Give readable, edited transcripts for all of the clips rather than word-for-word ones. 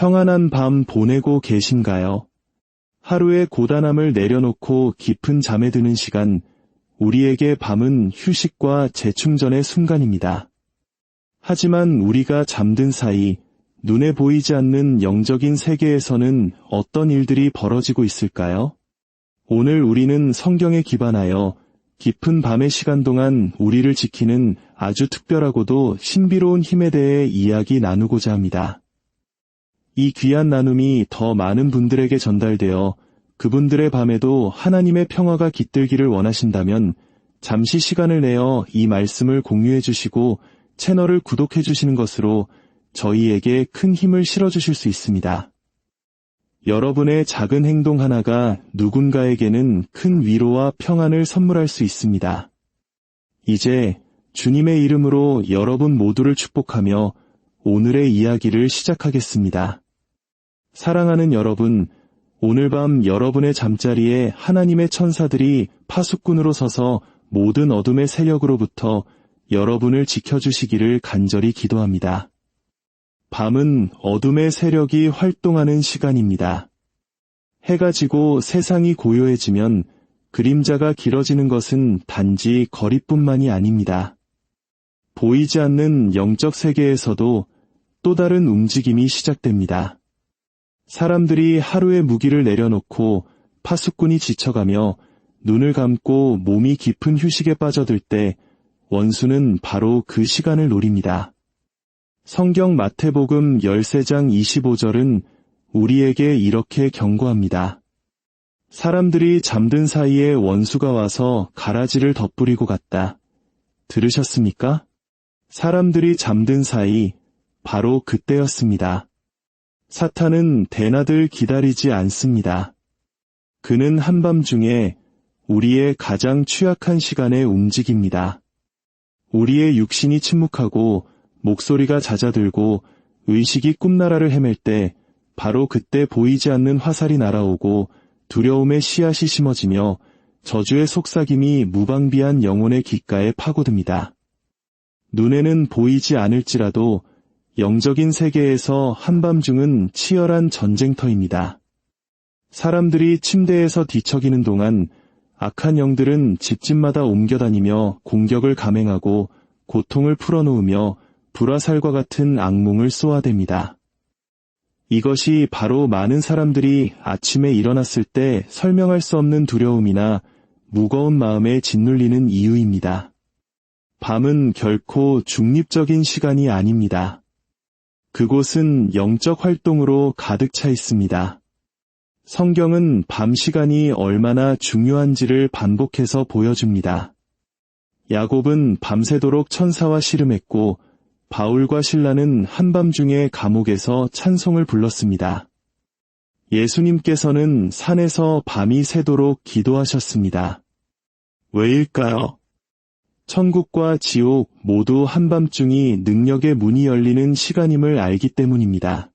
평안한 밤 보내고 계신가요? 하루의 고단함을 내려놓고 깊은 잠에 드는 시간, 우리에게 밤은 휴식과 재충전의 순간입니다. 하지만 우리가 잠든 사이 눈에 보이지 않는 영적인 세계에서는 어떤 일들이 벌어지고 있을까요? 오늘 우리는 성경에 기반하여 깊은 밤의 시간 동안 우리를 지키는 아주 특별하고도 신비로운 힘에 대해 이야기 나누고자 합니다. 이 귀한 나눔이 더 많은 분들에게 전달되어 그분들의 밤에도 하나님의 평화가 깃들기를 원하신다면 잠시 시간을 내어 이 말씀을 공유해 주시고 채널을 구독해 주시는 것으로 저희에게 큰 힘을 실어주실 수 있습니다. 여러분의 작은 행동 하나가 누군가에게는 큰 위로와 평안을 선물할 수 있습니다. 이제 주님의 이름으로 여러분 모두를 축복하며 오늘의 이야기를 시작하겠습니다. 사랑하는 여러분, 오늘 밤 여러분의 잠자리에 하나님의 천사들이 파수꾼으로 서서 모든 어둠의 세력으로부터 여러분을 지켜주시기를 간절히 기도합니다. 밤은 어둠의 세력이 활동하는 시간입니다. 해가 지고 세상이 고요해지면 그림자가 길어지는 것은 단지 거리뿐만이 아닙니다. 보이지 않는 영적 세계에서도 또 다른 움직임이 시작됩니다. 사람들이 하루의 무기를 내려놓고 파수꾼이 지쳐가며 눈을 감고 몸이 깊은 휴식에 빠져들 때 원수는 바로 그 시간을 노립니다. 성경 마태복음 13장 25절은 우리에게 이렇게 경고합니다. 사람들이 잠든 사이에 원수가 와서 가라지를 덧부리고 갔다. 들으셨습니까? 사람들이 잠든 사이, 바로 그때였습니다. 사탄은 대낮을 기다리지 않습니다. 그는 한밤중에 우리의 가장 취약한 시간에 움직입니다. 우리의 육신이 침묵하고 목소리가 잦아들고 의식이 꿈나라를 헤맬 때 바로 그때 보이지 않는 화살이 날아오고 두려움의 씨앗이 심어지며 저주의 속삭임이 무방비한 영혼의 귓가에 파고듭니다. 눈에는 보이지 않을지라도 영적인 세계에서 한밤중은 치열한 전쟁터입니다. 사람들이 침대에서 뒤척이는 동안 악한 영들은 집집마다 옮겨다니며 공격을 감행하고 고통을 풀어놓으며 불화살과 같은 악몽을 쏘아댑니다. 이것이 바로 많은 사람들이 아침에 일어났을 때 설명할 수 없는 두려움이나 무거운 마음에 짓눌리는 이유입니다. 밤은 결코 중립적인 시간이 아닙니다. 그곳은 영적 활동으로 가득 차 있습니다. 성경은 밤 시간이 얼마나 중요한지를 반복해서 보여줍니다. 야곱은 밤새도록 천사와 씨름했고 바울과 실라는 한밤중에 감옥에서 찬송을 불렀습니다. 예수님께서는 산에서 밤이 새도록 기도하셨습니다. 왜일까요? 천국과 지옥 모두 한밤중이 능력의 문이 열리는 시간임을 알기 때문입니다.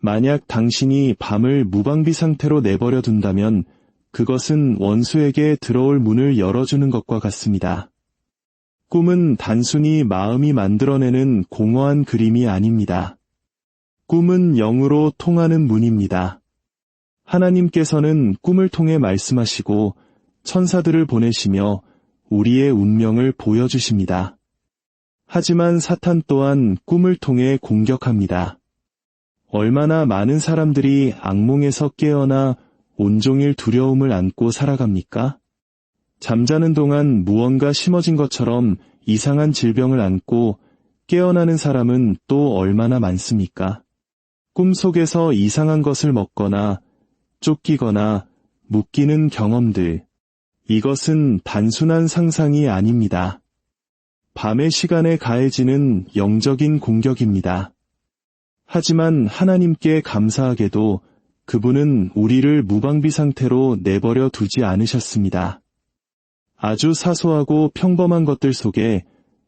만약 당신이 밤을 무방비 상태로 내버려 둔다면 그것은 원수에게 들어올 문을 열어주는 것과 같습니다. 꿈은 단순히 마음이 만들어내는 공허한 그림이 아닙니다. 꿈은 영으로 통하는 문입니다. 하나님께서는 꿈을 통해 말씀하시고 천사들을 보내시며 우리의 운명을 보여주십니다. 하지만 사탄 또한 꿈을 통해 공격합니다. 얼마나 많은 사람들이 악몽에서 깨어나 온종일 두려움을 안고 살아갑니까? 잠자는 동안 무언가 심어진 것처럼 이상한 질병을 안고 깨어나는 사람은 또 얼마나 많습니까? 꿈속에서 이상한 것을 먹거나 쫓기거나 묶이는 경험들, 이것은 단순한 상상이 아닙니다. 밤의 시간에 가해지는 영적인 공격입니다. 하지만 하나님께 감사하게도 그분은 우리를 무방비 상태로 내버려 두지 않으셨습니다. 아주 사소하고 평범한 것들 속에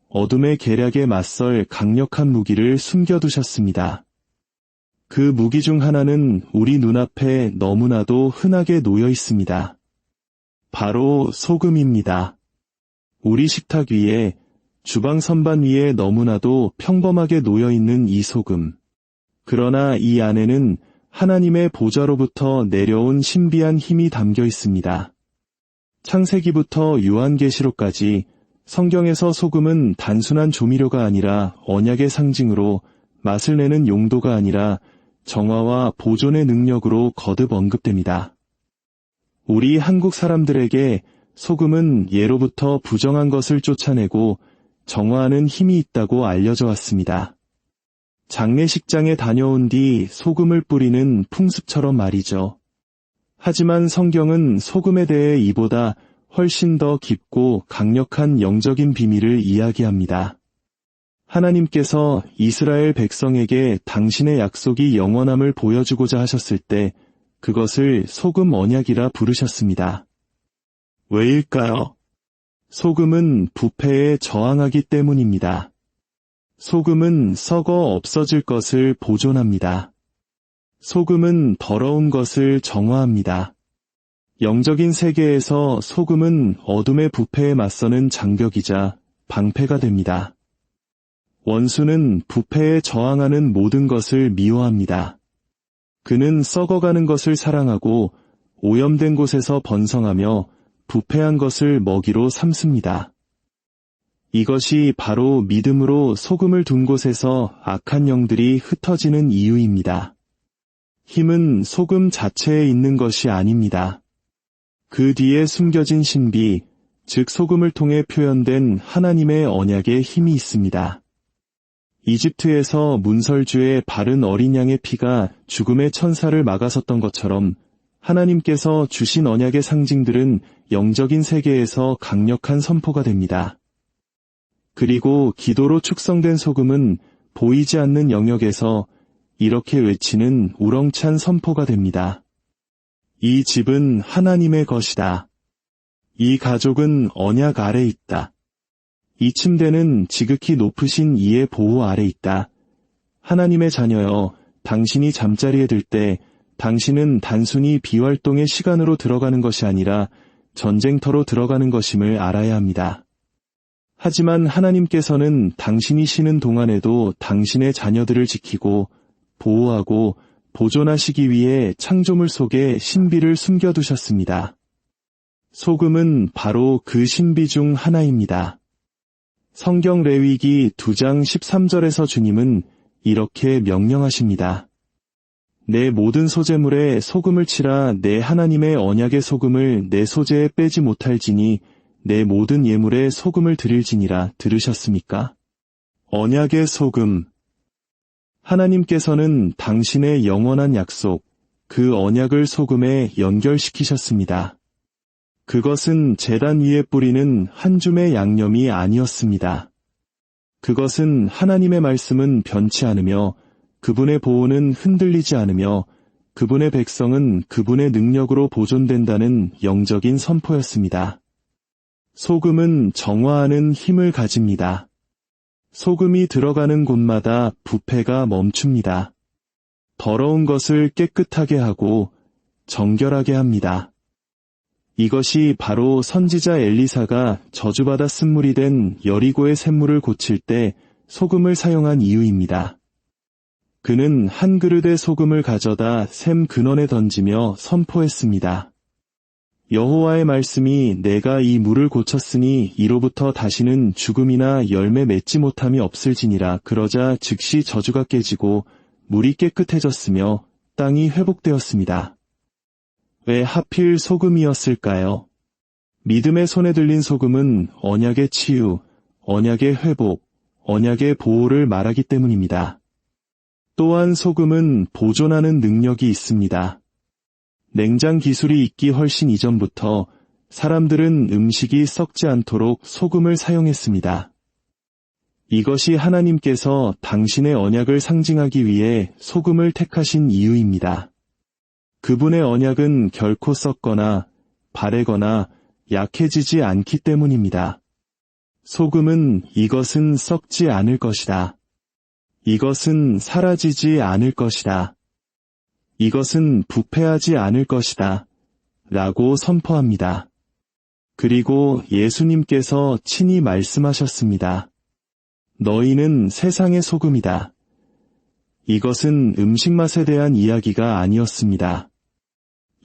어둠의 계략에 맞설 강력한 무기를 숨겨두셨습니다. 그 무기 중 하나는 우리 눈앞에 너무나도 흔하게 놓여 있습니다. 바로 소금입니다. 우리 식탁 위에, 주방 선반 위에 너무나도 평범하게 놓여 있는 이 소금. 그러나 이 안에는 하나님의 보좌로부터 내려온 신비한 힘이 담겨 있습니다. 창세기부터 요한계시록까지 성경에서 소금은 단순한 조미료가 아니라 언약의 상징으로 맛을 내는 용도가 아니라 정화와 보존의 능력으로 거듭 언급됩니다. 우리 한국 사람들에게 소금은 예로부터 부정한 것을 쫓아내고 정화하는 힘이 있다고 알려져 왔습니다. 장례식장에 다녀온 뒤 소금을 뿌리는 풍습처럼 말이죠. 하지만 성경은 소금에 대해 이보다 훨씬 더 깊고 강력한 영적인 비밀을 이야기합니다. 하나님께서 이스라엘 백성에게 당신의 약속이 영원함을 보여주고자 하셨을 때 그것을 소금 언약이라 부르셨습니다. 왜일까요? 소금은 부패에 저항하기 때문입니다. 소금은 썩어 없어질 것을 보존합니다. 소금은 더러운 것을 정화합니다. 영적인 세계에서 소금은 어둠의 부패에 맞서는 장벽이자 방패가 됩니다. 원수는 부패에 저항하는 모든 것을 미워합니다. 그는 썩어가는 것을 사랑하고 오염된 곳에서 번성하며 부패한 것을 먹이로 삼습니다. 이것이 바로 믿음으로 소금을 둔 곳에서 악한 영들이 흩어지는 이유입니다. 힘은 소금 자체에 있는 것이 아닙니다. 그 뒤에 숨겨진 신비, 즉 소금을 통해 표현된 하나님의 언약의 힘이 있습니다. 이집트에서 문설주의 바른 어린 양의 피가 죽음의 천사를 막아섰던 것처럼 하나님께서 주신 언약의 상징들은 영적인 세계에서 강력한 선포가 됩니다. 그리고 기도로 축성된 소금은 보이지 않는 영역에서 이렇게 외치는 우렁찬 선포가 됩니다. 이 집은 하나님의 것이다. 이 가족은 언약 아래 있다. 이 침대는 지극히 높으신 이의 보호 아래 있다. 하나님의 자녀여, 당신이 잠자리에 들 때 당신은 단순히 비활동의 시간으로 들어가는 것이 아니라 전쟁터로 들어가는 것임을 알아야 합니다. 하지만 하나님께서는 당신이 쉬는 동안에도 당신의 자녀들을 지키고 보호하고 보존하시기 위해 창조물 속에 신비를 숨겨두셨습니다. 소금은 바로 그 신비 중 하나입니다. 성경 레위기 2장 13절에서 주님은 이렇게 명령하십니다. 내 모든 소재물에 소금을 치라. 내 하나님의 언약의 소금을 내 소재에 빼지 못할지니 내 모든 예물에 소금을 드릴지니라. 들으셨습니까? 언약의 소금. 하나님께서는 당신의 영원한 약속, 그 언약을 소금에 연결시키셨습니다. 그것은 제단 위에 뿌리는 한 줌의 양념이 아니었습니다. 그것은 하나님의 말씀은 변치 않으며 그분의 보호는 흔들리지 않으며 그분의 백성은 그분의 능력으로 보존된다는 영적인 선포였습니다. 소금은 정화하는 힘을 가집니다. 소금이 들어가는 곳마다 부패가 멈춥니다. 더러운 것을 깨끗하게 하고 정결하게 합니다. 이것이 바로 선지자 엘리사가 저주받아 쓴물이 된 여리고의 샘물을 고칠 때 소금을 사용한 이유입니다. 그는 한 그릇의 소금을 가져다 샘 근원에 던지며 선포했습니다. 여호와의 말씀이 내가 이 물을 고쳤으니 이로부터 다시는 죽음이나 열매 맺지 못함이 없을지니라. 그러자 즉시 저주가 깨지고 물이 깨끗해졌으며 땅이 회복되었습니다. 왜 하필 소금이었을까요? 믿음의 손에 들린 소금은 언약의 치유, 언약의 회복, 언약의 보호를 말하기 때문입니다. 또한 소금은 보존하는 능력이 있습니다. 냉장 기술이 있기 훨씬 이전부터 사람들은 음식이 썩지 않도록 소금을 사용했습니다. 이것이 하나님께서 당신의 언약을 상징하기 위해 소금을 택하신 이유입니다. 그분의 언약은 결코 썩거나 바래거나 약해지지 않기 때문입니다. 소금은 이것은 썩지 않을 것이다. 이것은 사라지지 않을 것이다. 이것은 부패하지 않을 것이다. 라고 선포합니다. 그리고 예수님께서 친히 말씀하셨습니다. 너희는 세상의 소금이다. 이것은 음식 맛에 대한 이야기가 아니었습니다.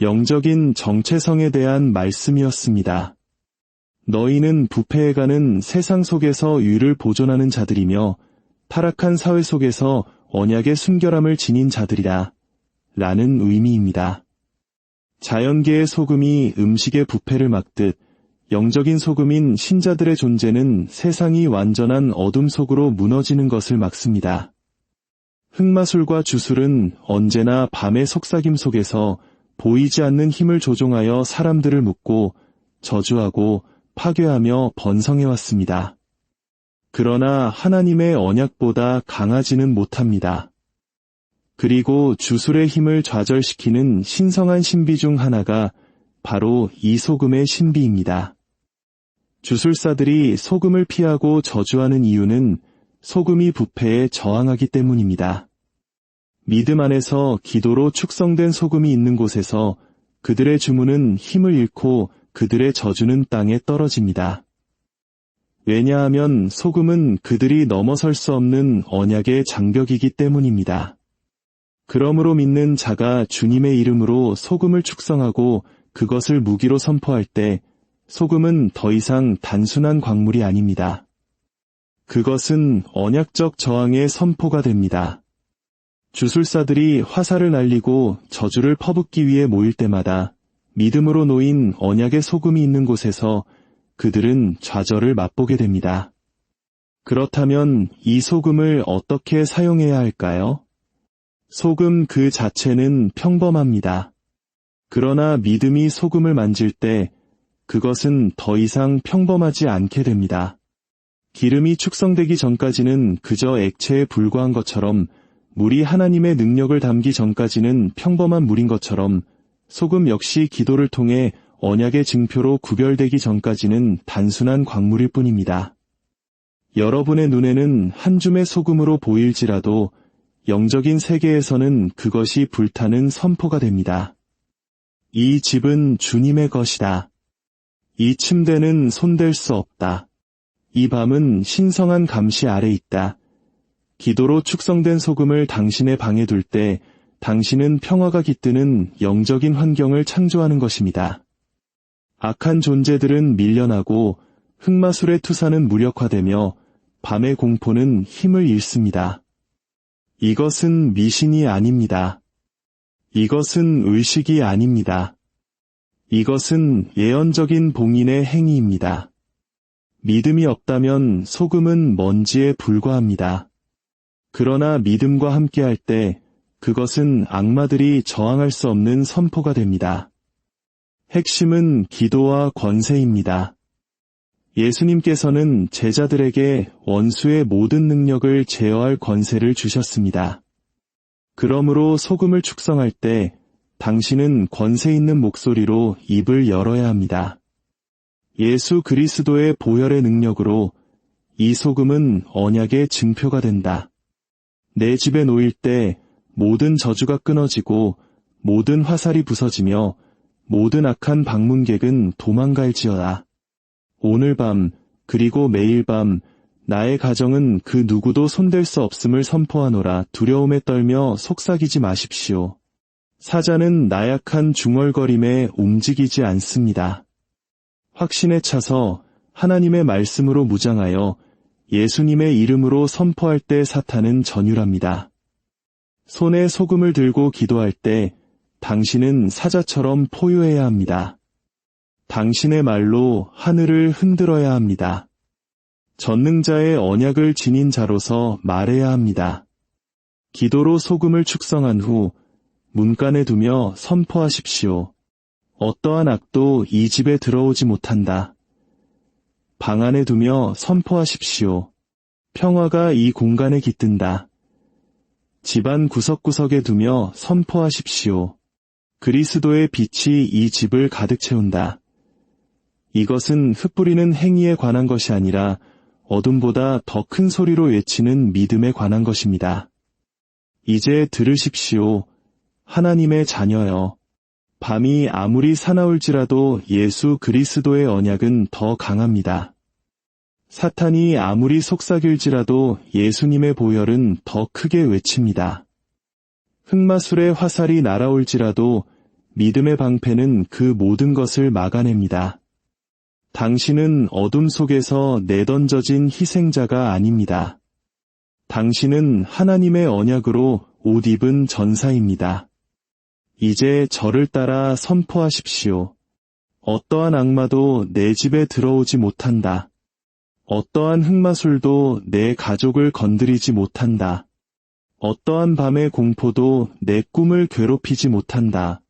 영적인 정체성에 대한 말씀이었습니다. 너희는 부패에 가는 세상 속에서 유를 보존하는 자들이며 타락한 사회 속에서 언약의 순결함을 지닌 자들이라 라는 의미입니다. 자연계의 소금이 음식의 부패를 막듯 영적인 소금인 신자들의 존재는 세상이 완전한 어둠 속으로 무너지는 것을 막습니다. 흑마술과 주술은 언제나 밤의 속삭임 속에서 보이지 않는 힘을 조종하여 사람들을 묶고 저주하고 파괴하며 번성해왔습니다. 그러나 하나님의 언약보다 강하지는 못합니다. 그리고 주술의 힘을 좌절시키는 신성한 신비 중 하나가 바로 이 소금의 신비입니다. 주술사들이 소금을 피하고 저주하는 이유는 소금이 부패에 저항하기 때문입니다. 믿음 안에서 기도로 축성된 소금이 있는 곳에서 그들의 주문은 힘을 잃고 그들의 저주는 땅에 떨어집니다. 왜냐하면 소금은 그들이 넘어설 수 없는 언약의 장벽이기 때문입니다. 그러므로 믿는 자가 주님의 이름으로 소금을 축성하고 그것을 무기로 선포할 때 소금은 더 이상 단순한 광물이 아닙니다. 그것은 언약적 저항의 선포가 됩니다. 주술사들이 화살을 날리고 저주를 퍼붓기 위해 모일 때마다 믿음으로 놓인 언약의 소금이 있는 곳에서 그들은 좌절을 맛보게 됩니다. 그렇다면 이 소금을 어떻게 사용해야 할까요? 소금 그 자체는 평범합니다. 그러나 믿음이 소금을 만질 때 그것은 더 이상 평범하지 않게 됩니다. 기름이 축성되기 전까지는 그저 액체에 불과한 것처럼, 물이 하나님의 능력을 담기 전까지는 평범한 물인 것처럼 소금 역시 기도를 통해 언약의 증표로 구별되기 전까지는 단순한 광물일 뿐입니다. 여러분의 눈에는 한 줌의 소금으로 보일지라도 영적인 세계에서는 그것이 불타는 선포가 됩니다. 이 집은 주님의 것이다. 이 침대는 손댈 수 없다. 이 밤은 신성한 감시 아래 있다. 기도로 축성된 소금을 당신의 방에 둘 때 당신은 평화가 깃드는 영적인 환경을 창조하는 것입니다. 악한 존재들은 밀려나고 흑마술의 투사는 무력화되며 밤의 공포는 힘을 잃습니다. 이것은 미신이 아닙니다. 이것은 의식이 아닙니다. 이것은 예언적인 봉인의 행위입니다. 믿음이 없다면 소금은 먼지에 불과합니다. 그러나 믿음과 함께할 때 그것은 악마들이 저항할 수 없는 선포가 됩니다. 핵심은 기도와 권세입니다. 예수님께서는 제자들에게 원수의 모든 능력을 제어할 권세를 주셨습니다. 그러므로 소금을 축성할 때 당신은 권세 있는 목소리로 입을 열어야 합니다. 예수 그리스도의 보혈의 능력으로 이 소금은 언약의 증표가 된다. 내 집에 놓일 때 모든 저주가 끊어지고 모든 화살이 부서지며 모든 악한 방문객은 도망갈지어다. 오늘 밤 그리고 매일 밤 나의 가정은 그 누구도 손댈 수 없음을 선포하노라. 두려움에 떨며 속삭이지 마십시오. 사자는 나약한 중얼거림에 움직이지 않습니다. 확신에 차서 하나님의 말씀으로 무장하여 예수님의 이름으로 선포할 때 사탄은 전율합니다. 손에 소금을 들고 기도할 때 당신은 사자처럼 포효해야 합니다. 당신의 말로 하늘을 흔들어야 합니다. 전능자의 언약을 지닌 자로서 말해야 합니다. 기도로 소금을 축성한 후 문간에 두며 선포하십시오. 어떠한 악도 이 집에 들어오지 못한다. 방 안에 두며 선포하십시오. 평화가 이 공간에 깃든다. 집안 구석구석에 두며 선포하십시오. 그리스도의 빛이 이 집을 가득 채운다. 이것은 흩뿌리는 행위에 관한 것이 아니라 어둠보다 더 큰 소리로 외치는 믿음에 관한 것입니다. 이제 들으십시오. 하나님의 자녀여. 밤이 아무리 사나울지라도 예수 그리스도의 언약은 더 강합니다. 사탄이 아무리 속삭일지라도 예수님의 보혈은 더 크게 외칩니다. 흑마술의 화살이 날아올지라도 믿음의 방패는 그 모든 것을 막아냅니다. 당신은 어둠 속에서 내던져진 희생자가 아닙니다. 당신은 하나님의 언약으로 옷 입은 전사입니다. 이제 저를 따라 선포하십시오. 어떠한 악마도 내 집에 들어오지 못한다. 어떠한 흑마술도 내 가족을 건드리지 못한다. 어떠한 밤의 공포도 내 꿈을 괴롭히지 못한다.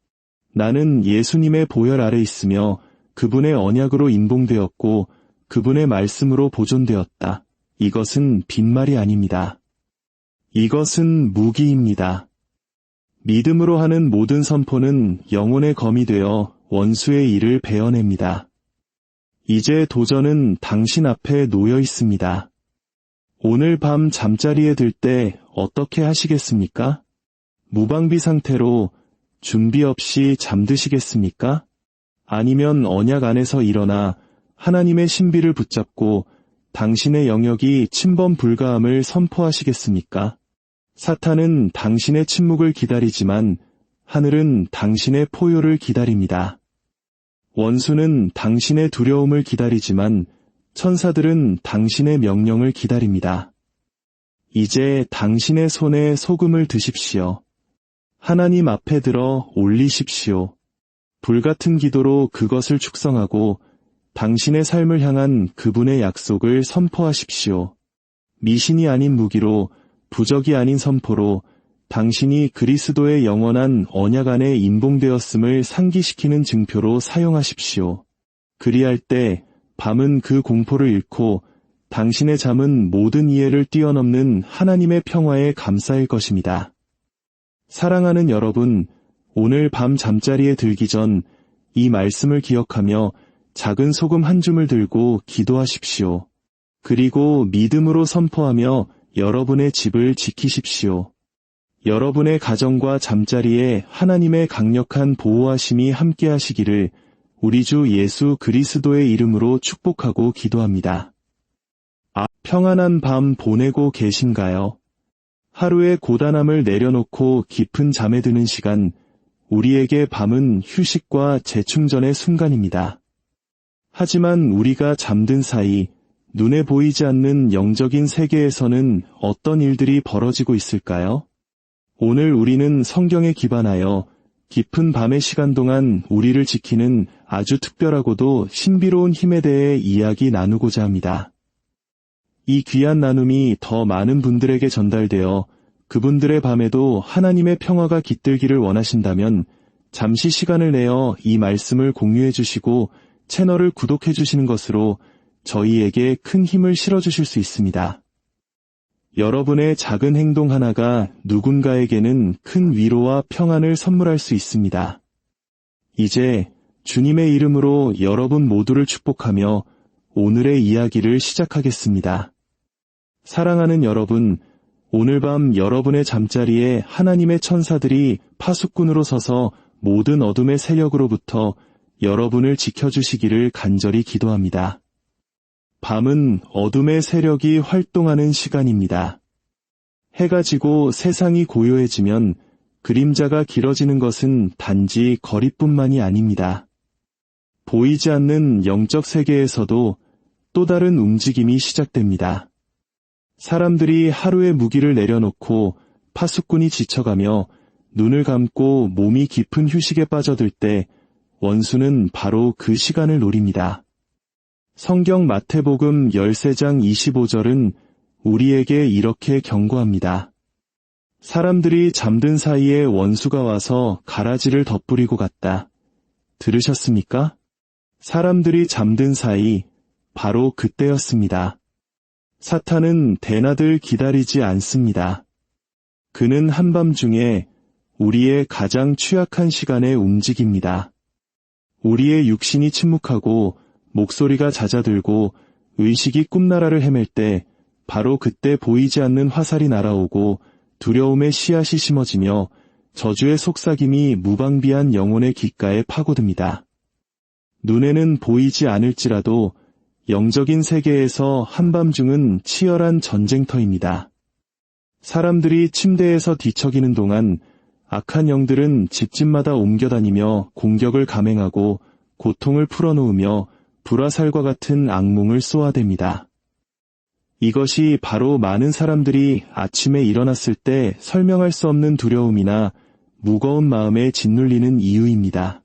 나는 예수님의 보혈 아래 있으며 그분의 언약으로 임봉되었고 그분의 말씀으로 보존되었다. 이것은 빈말이 아닙니다. 이것은 무기입니다. 믿음으로 하는 모든 선포는 영혼의 검이 되어 원수의 일을 베어냅니다. 이제 도전은 당신 앞에 놓여 있습니다. 오늘 밤 잠자리에 들 때 어떻게 하시겠습니까? 무방비 상태로 준비 없이 잠드시겠습니까? 아니면 언약 안에서 일어나 하나님의 신비를 붙잡고 당신의 영역이 침범 불가함을 선포하시겠습니까? 사탄은 당신의 침묵을 기다리지만 하늘은 당신의 포효를 기다립니다. 원수는 당신의 두려움을 기다리지만 천사들은 당신의 명령을 기다립니다. 이제 당신의 손에 소금을 드십시오. 하나님 앞에 들어 올리십시오. 불같은 기도로 그것을 축성하고 당신의 삶을 향한 그분의 약속을 선포하십시오. 미신이 아닌 무기로, 부적이 아닌 선포로 당신이 그리스도의 영원한 언약 안에 임봉되었음을 상기시키는 증표로 사용하십시오. 그리할 때 밤은 그 공포를 잃고 당신의 잠은 모든 이해를 뛰어넘는 하나님의 평화에 감싸일 것입니다. 사랑하는 여러분, 오늘 밤 잠자리에 들기 전 이 말씀을 기억하며 작은 소금 한 줌을 들고 기도하십시오. 그리고 믿음으로 선포하며 여러분의 집을 지키십시오. 여러분의 가정과 잠자리에 하나님의 강력한 보호하심이 함께하시기를 우리 주 예수 그리스도의 이름으로 축복하고 기도합니다. 평안한 밤 보내고 계신가요? 하루의 고단함을 내려놓고 깊은 잠에 드는 시간, 우리에게 밤은 휴식과 재충전의 순간입니다. 하지만 우리가 잠든 사이 눈에 보이지 않는 영적인 세계에서는 어떤 일들이 벌어지고 있을까요? 오늘 우리는 성경에 기반하여 깊은 밤의 시간 동안 우리를 지키는 아주 특별하고도 신비로운 힘에 대해 이야기 나누고자 합니다. 이 귀한 나눔이 더 많은 분들에게 전달되어 그분들의 밤에도 하나님의 평화가 깃들기를 원하신다면 잠시 시간을 내어 이 말씀을 공유해 주시고 채널을 구독해 주시는 것으로 저희에게 큰 힘을 실어주실 수 있습니다. 여러분의 작은 행동 하나가 누군가에게는 큰 위로와 평안을 선물할 수 있습니다. 이제 주님의 이름으로 여러분 모두를 축복하며 오늘의 이야기를 시작하겠습니다. 사랑하는 여러분, 오늘 밤 여러분의 잠자리에 하나님의 천사들이 파수꾼으로 서서 모든 어둠의 세력으로부터 여러분을 지켜주시기를 간절히 기도합니다. 밤은 어둠의 세력이 활동하는 시간입니다. 해가 지고 세상이 고요해지면 그림자가 길어지는 것은 단지 거리뿐만이 아닙니다. 보이지 않는 영적 세계에서도 또 다른 움직임이 시작됩니다. 사람들이 하루의 무기를 내려놓고 파수꾼이 지쳐가며 눈을 감고 몸이 깊은 휴식에 빠져들 때 원수는 바로 그 시간을 노립니다. 성경 마태복음 13장 25절은 우리에게 이렇게 경고합니다. 사람들이 잠든 사이에 원수가 와서 가라지를 덧부리고 갔다. 들으셨습니까? 사람들이 잠든 사이, 바로 그때였습니다. 사탄은 대낮을 기다리지 않습니다. 그는 한밤중에 우리의 가장 취약한 시간에 움직입니다. 우리의 육신이 침묵하고 목소리가 잦아들고 의식이 꿈나라를 헤맬 때 바로 그때 보이지 않는 화살이 날아오고 두려움의 씨앗이 심어지며 저주의 속삭임이 무방비한 영혼의 귓가에 파고듭니다. 눈에는 보이지 않을지라도 영적인 세계에서 한밤중은 치열한 전쟁터입니다. 사람들이 침대에서 뒤척이는 동안 악한 영들은 집집마다 옮겨다니며 공격을 감행하고 고통을 풀어놓으며 불화살과 같은 악몽을 쏘아댑니다. 이것이 바로 많은 사람들이 아침에 일어났을 때 설명할 수 없는 두려움이나 무거운 마음에 짓눌리는 이유입니다.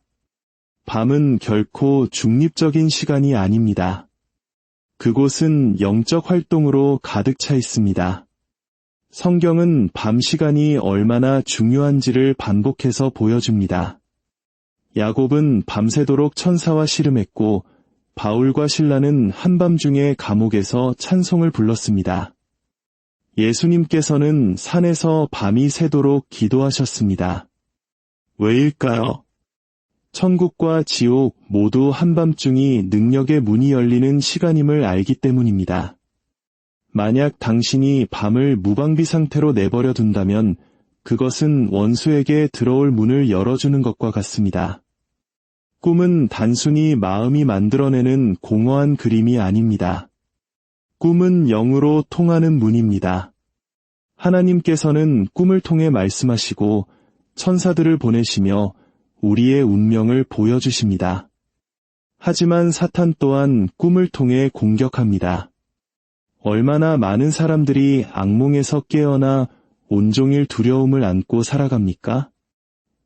밤은 결코 중립적인 시간이 아닙니다. 그곳은 영적 활동으로 가득 차 있습니다. 성경은 밤 시간이 얼마나 중요한지를 반복해서 보여줍니다. 야곱은 밤새도록 천사와 씨름했고 바울과 실라는 한밤중에 감옥에서 찬송을 불렀습니다. 예수님께서는 산에서 밤이 새도록 기도하셨습니다. 왜일까요? 천국과 지옥 모두 한밤중이 능력의 문이 열리는 시간임을 알기 때문입니다. 만약 당신이 밤을 무방비 상태로 내버려 둔다면 그것은 원수에게 들어올 문을 열어주는 것과 같습니다. 꿈은 단순히 마음이 만들어내는 공허한 그림이 아닙니다. 꿈은 영으로 통하는 문입니다. 하나님께서는 꿈을 통해 말씀하시고 천사들을 보내시며 우리의 운명을 보여주십니다. 하지만 사탄 또한 꿈을 통해 공격합니다. 얼마나 많은 사람들이 악몽에서 깨어나 온종일 두려움을 안고 살아갑니까?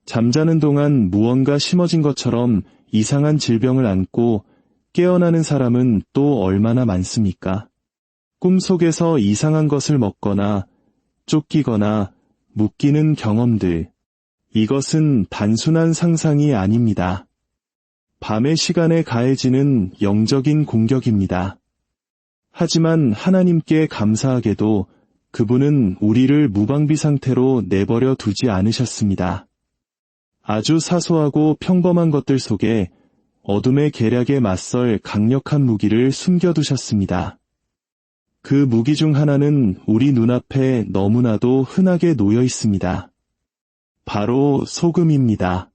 잠자는 동안 무언가 심어진 것처럼 이상한 질병을 안고 깨어나는 사람은 또 얼마나 많습니까? 꿈속에서 이상한 것을 먹거나 쫓기거나 묶이는 경험들, 이것은 단순한 상상이 아닙니다. 밤의 시간에 가해지는 영적인 공격입니다. 하지만 하나님께 감사하게도 그분은 우리를 무방비 상태로 내버려 두지 않으셨습니다. 아주 사소하고 평범한 것들 속에 어둠의 계략에 맞설 강력한 무기를 숨겨두셨습니다. 그 무기 중 하나는 우리 눈앞에 너무나도 흔하게 놓여 있습니다. 바로 소금입니다.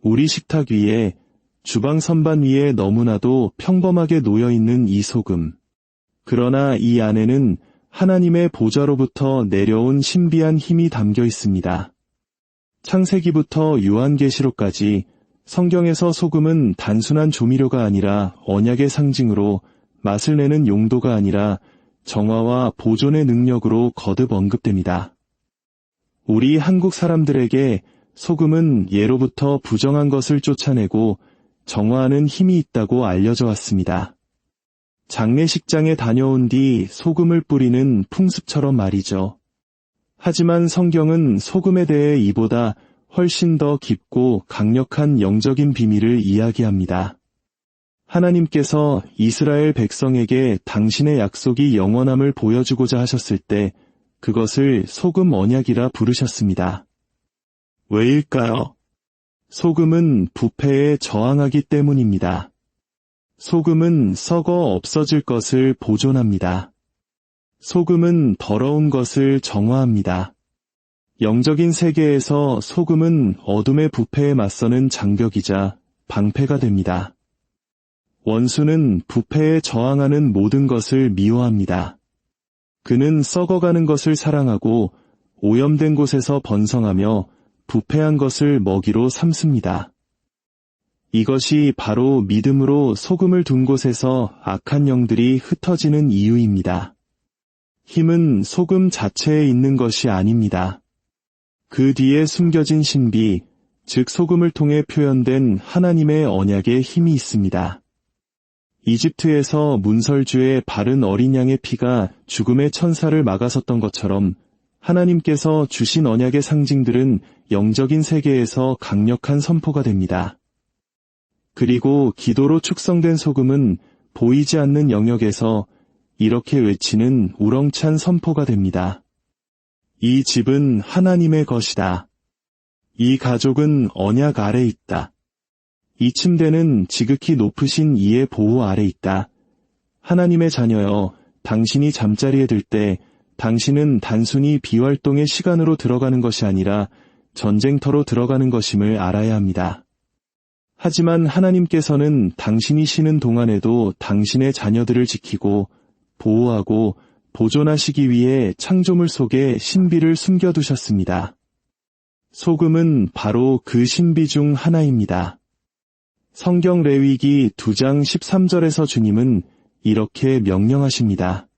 우리 식탁 위에, 주방 선반 위에 너무나도 평범하게 놓여 있는 이 소금. 그러나 이 안에는 하나님의 보좌로부터 내려온 신비한 힘이 담겨 있습니다. 창세기부터 요한계시록까지 성경에서 소금은 단순한 조미료가 아니라 언약의 상징으로 맛을 내는 용도가 아니라 정화와 보존의 능력으로 거듭 언급됩니다. 우리 한국 사람들에게 소금은 예로부터 부정한 것을 쫓아내고 정화하는 힘이 있다고 알려져 왔습니다. 장례식장에 다녀온 뒤 소금을 뿌리는 풍습처럼 말이죠. 하지만 성경은 소금에 대해 이보다 훨씬 더 깊고 강력한 영적인 비밀을 이야기합니다. 하나님께서 이스라엘 백성에게 당신의 약속이 영원함을 보여주고자 하셨을 때 그것을 소금 언약이라 부르셨습니다. 왜일까요? 소금은 부패에 저항하기 때문입니다. 소금은 썩어 없어질 것을 보존합니다. 소금은 더러운 것을 정화합니다. 영적인 세계에서 소금은 어둠의 부패에 맞서는 장벽이자 방패가 됩니다. 원수는 부패에 저항하는 모든 것을 미워합니다. 그는 썩어가는 것을 사랑하고 오염된 곳에서 번성하며 부패한 것을 먹이로 삼습니다. 이것이 바로 믿음으로 소금을 둔 곳에서 악한 영들이 흩어지는 이유입니다. 힘은 소금 자체에 있는 것이 아닙니다. 그 뒤에 숨겨진 신비, 즉 소금을 통해 표현된 하나님의 언약의 힘이 있습니다. 이집트에서 문설주의 바른 어린 양의 피가 죽음의 천사를 막아섰던 것처럼 하나님께서 주신 언약의 상징들은 영적인 세계에서 강력한 선포가 됩니다. 그리고 기도로 축성된 소금은 보이지 않는 영역에서 이렇게 외치는 우렁찬 선포가 됩니다. 이 집은 하나님의 것이다. 이 가족은 언약 아래 있다. 이 침대는 지극히 높으신 이의 보호 아래 있다. 하나님의 자녀여, 당신이 잠자리에 들 때 당신은 단순히 비활동의 시간으로 들어가는 것이 아니라 전쟁터로 들어가는 것임을 알아야 합니다. 하지만 하나님께서는 당신이 쉬는 동안에도 당신의 자녀들을 지키고 보호하고 보존하시기 위해 창조물 속에 신비를 숨겨두셨습니다. 소금은 바로 그 신비 중 하나입니다. 성경 레위기 2장 13절에서 주님은 이렇게 명령하십니다.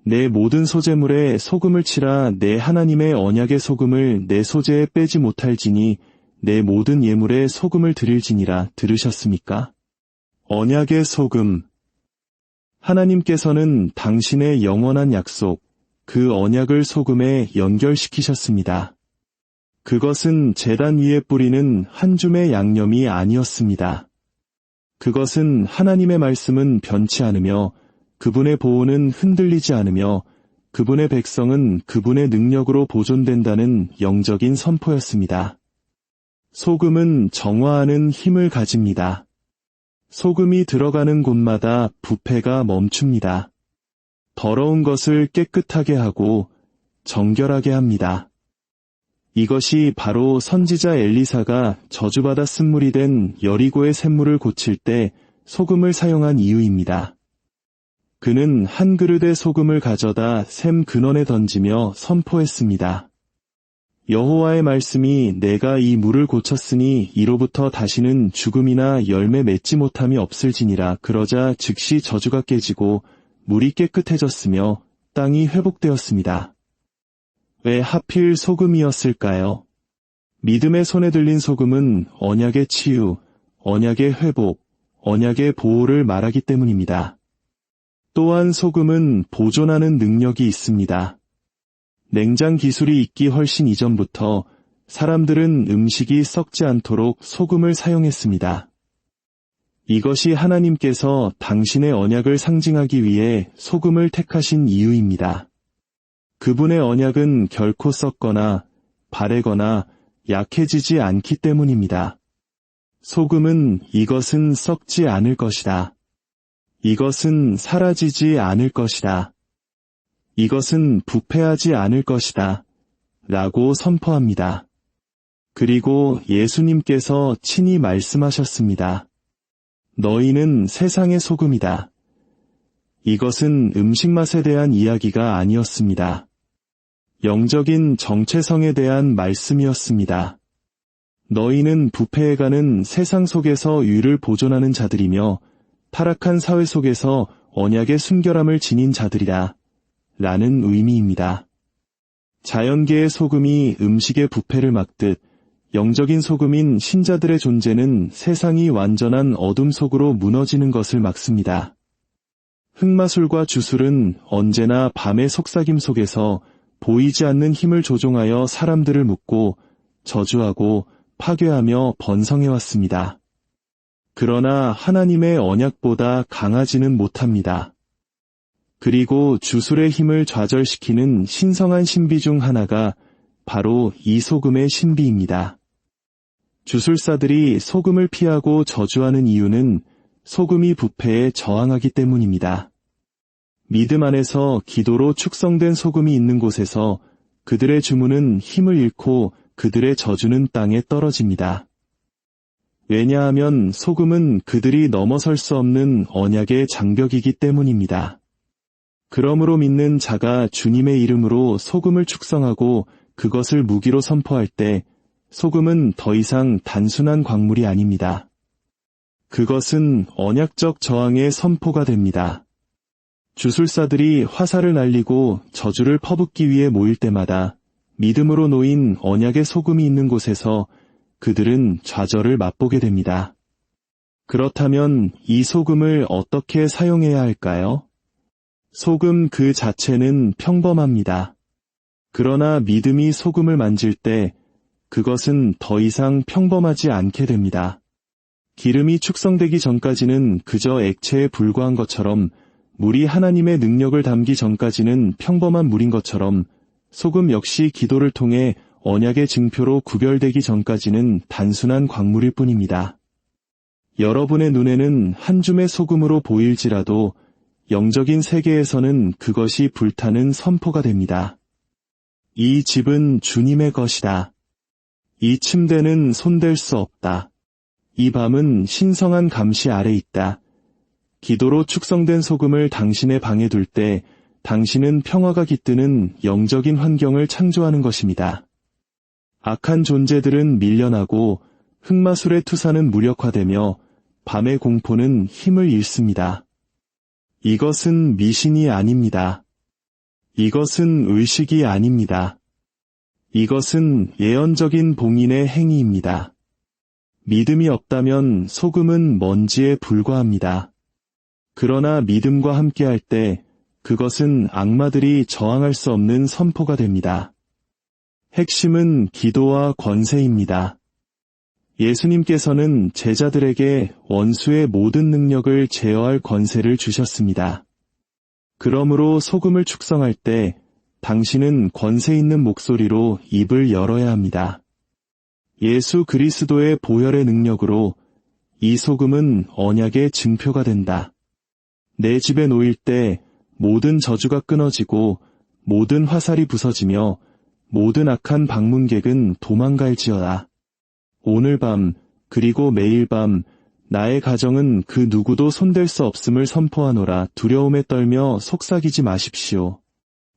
내 모든 소재물에 소금을 치라. 내 하나님의 언약의 소금을 내 소재에 빼지 못할지니 내 모든 예물에 소금을 드릴지니라. 들으셨습니까? 언약의 소금. 하나님께서는 당신의 영원한 약속, 그 언약을 소금에 연결시키셨습니다. 그것은 제단 위에 뿌리는 한 줌의 양념이 아니었습니다. 그것은 하나님의 말씀은 변치 않으며 그분의 보호는 흔들리지 않으며 그분의 백성은 그분의 능력으로 보존된다는 영적인 선포였습니다. 소금은 정화하는 힘을 가집니다. 소금이 들어가는 곳마다 부패가 멈춥니다. 더러운 것을 깨끗하게 하고 정결하게 합니다. 이것이 바로 선지자 엘리사가 저주받아 쓴물이 된 여리고의 샘물을 고칠 때 소금을 사용한 이유입니다. 그는 한 그릇의 소금을 가져다 샘 근원에 던지며 선포했습니다. 여호와의 말씀이 내가 이 물을 고쳤으니 이로부터 다시는 죽음이나 열매 맺지 못함이 없을지니라. 그러자 즉시 저주가 깨지고 물이 깨끗해졌으며 땅이 회복되었습니다. 왜 하필 소금이었을까요? 믿음의 손에 들린 소금은 언약의 치유, 언약의 회복, 언약의 보호를 말하기 때문입니다. 또한 소금은 보존하는 능력이 있습니다. 냉장 기술이 있기 훨씬 이전부터 사람들은 음식이 썩지 않도록 소금을 사용했습니다. 이것이 하나님께서 당신의 언약을 상징하기 위해 소금을 택하신 이유입니다. 그분의 언약은 결코 썩거나 바래거나 약해지지 않기 때문입니다. 소금은 이것은 썩지 않을 것이다. 이것은 사라지지 않을 것이다. 이것은 부패하지 않을 것이다. 라고 선포합니다. 그리고 예수님께서 친히 말씀하셨습니다. 너희는 세상의 소금이다. 이것은 음식 맛에 대한 이야기가 아니었습니다. 영적인 정체성에 대한 말씀이었습니다. 너희는 부패해가는 세상 속에서 유를 보존하는 자들이며 타락한 사회 속에서 언약의 순결함을 지닌 자들이라 라는 의미입니다. 자연계의 소금이 음식의 부패를 막듯 영적인 소금인 신자들의 존재는 세상이 완전한 어둠 속으로 무너지는 것을 막습니다. 흑마술과 주술은 언제나 밤의 속삭임 속에서 보이지 않는 힘을 조종하여 사람들을 묶고 저주하고 파괴하며 번성해왔습니다. 그러나 하나님의 언약보다 강하지는 못합니다. 그리고 주술의 힘을 좌절시키는 신성한 신비 중 하나가 바로 이 소금의 신비입니다. 주술사들이 소금을 피하고 저주하는 이유는 소금이 부패에 저항하기 때문입니다. 믿음 안에서 기도로 축성된 소금이 있는 곳에서 그들의 주문은 힘을 잃고 그들의 저주는 땅에 떨어집니다. 왜냐하면 소금은 그들이 넘어설 수 없는 언약의 장벽이기 때문입니다. 그러므로 믿는 자가 주님의 이름으로 소금을 축성하고 그것을 무기로 선포할 때 소금은 더 이상 단순한 광물이 아닙니다. 그것은 언약적 저항의 선포가 됩니다. 주술사들이 화살을 날리고 저주를 퍼붓기 위해 모일 때마다 믿음으로 놓인 언약의 소금이 있는 곳에서 그들은 좌절을 맛보게 됩니다. 그렇다면 이 소금을 어떻게 사용해야 할까요? 소금 그 자체는 평범합니다. 그러나 믿음이 소금을 만질 때 그것은 더 이상 평범하지 않게 됩니다. 기름이 축성되기 전까지는 그저 액체에 불과한 것처럼 물이 하나님의 능력을 담기 전까지는 평범한 물인 것처럼 소금 역시 기도를 통해 언약의 증표로 구별되기 전까지는 단순한 광물일 뿐입니다. 여러분의 눈에는 한 줌의 소금으로 보일지라도 영적인 세계에서는 그것이 불타는 선포가 됩니다. 이 집은 주님의 것이다. 이 침대는 손댈 수 없다. 이 밤은 신성한 감시 아래 있다. 기도로 축성된 소금을 당신의 방에 둘 때 당신은 평화가 깃드는 영적인 환경을 창조하는 것입니다. 악한 존재들은 밀려나고 흑마술의 투사는 무력화되며 밤의 공포는 힘을 잃습니다. 이것은 미신이 아닙니다. 이것은 의식이 아닙니다. 이것은 예언적인 봉인의 행위입니다. 믿음이 없다면 소금은 먼지에 불과합니다. 그러나 믿음과 함께할 때 그것은 악마들이 저항할 수 없는 선포가 됩니다. 핵심은 기도와 권세입니다. 예수님께서는 제자들에게 원수의 모든 능력을 제어할 권세를 주셨습니다. 그러므로 소금을 축성할 때 당신은 권세 있는 목소리로 입을 열어야 합니다. 예수 그리스도의 보혈의 능력으로 이 소금은 언약의 증표가 된다. 내 집에 놓일 때 모든 저주가 끊어지고 모든 화살이 부서지며 모든 악한 방문객은 도망갈지어다. 오늘 밤 그리고 매일 밤 나의 가정은 그 누구도 손댈 수 없음을 선포하노라. 두려움에 떨며 속삭이지 마십시오.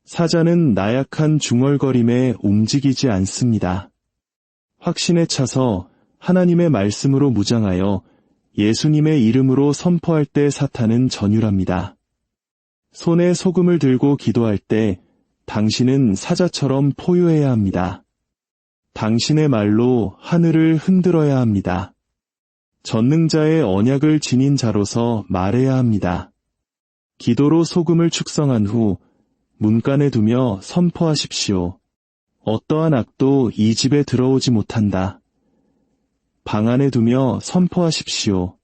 사자는 나약한 중얼거림에 움직이지 않습니다. 확신에 차서 하나님의 말씀으로 무장하여 예수님의 이름으로 선포할 때 사탄은 전율합니다. 손에 소금을 들고 기도할 때 당신은 사자처럼 포효해야 합니다. 당신의 말로 하늘을 흔들어야 합니다. 전능자의 언약을 지닌 자로서 말해야 합니다. 기도로 소금을 축성한 후 문간에 두며 선포하십시오. 어떠한 악도 이 집에 들어오지 못한다. 방 안에 두며 선포하십시오.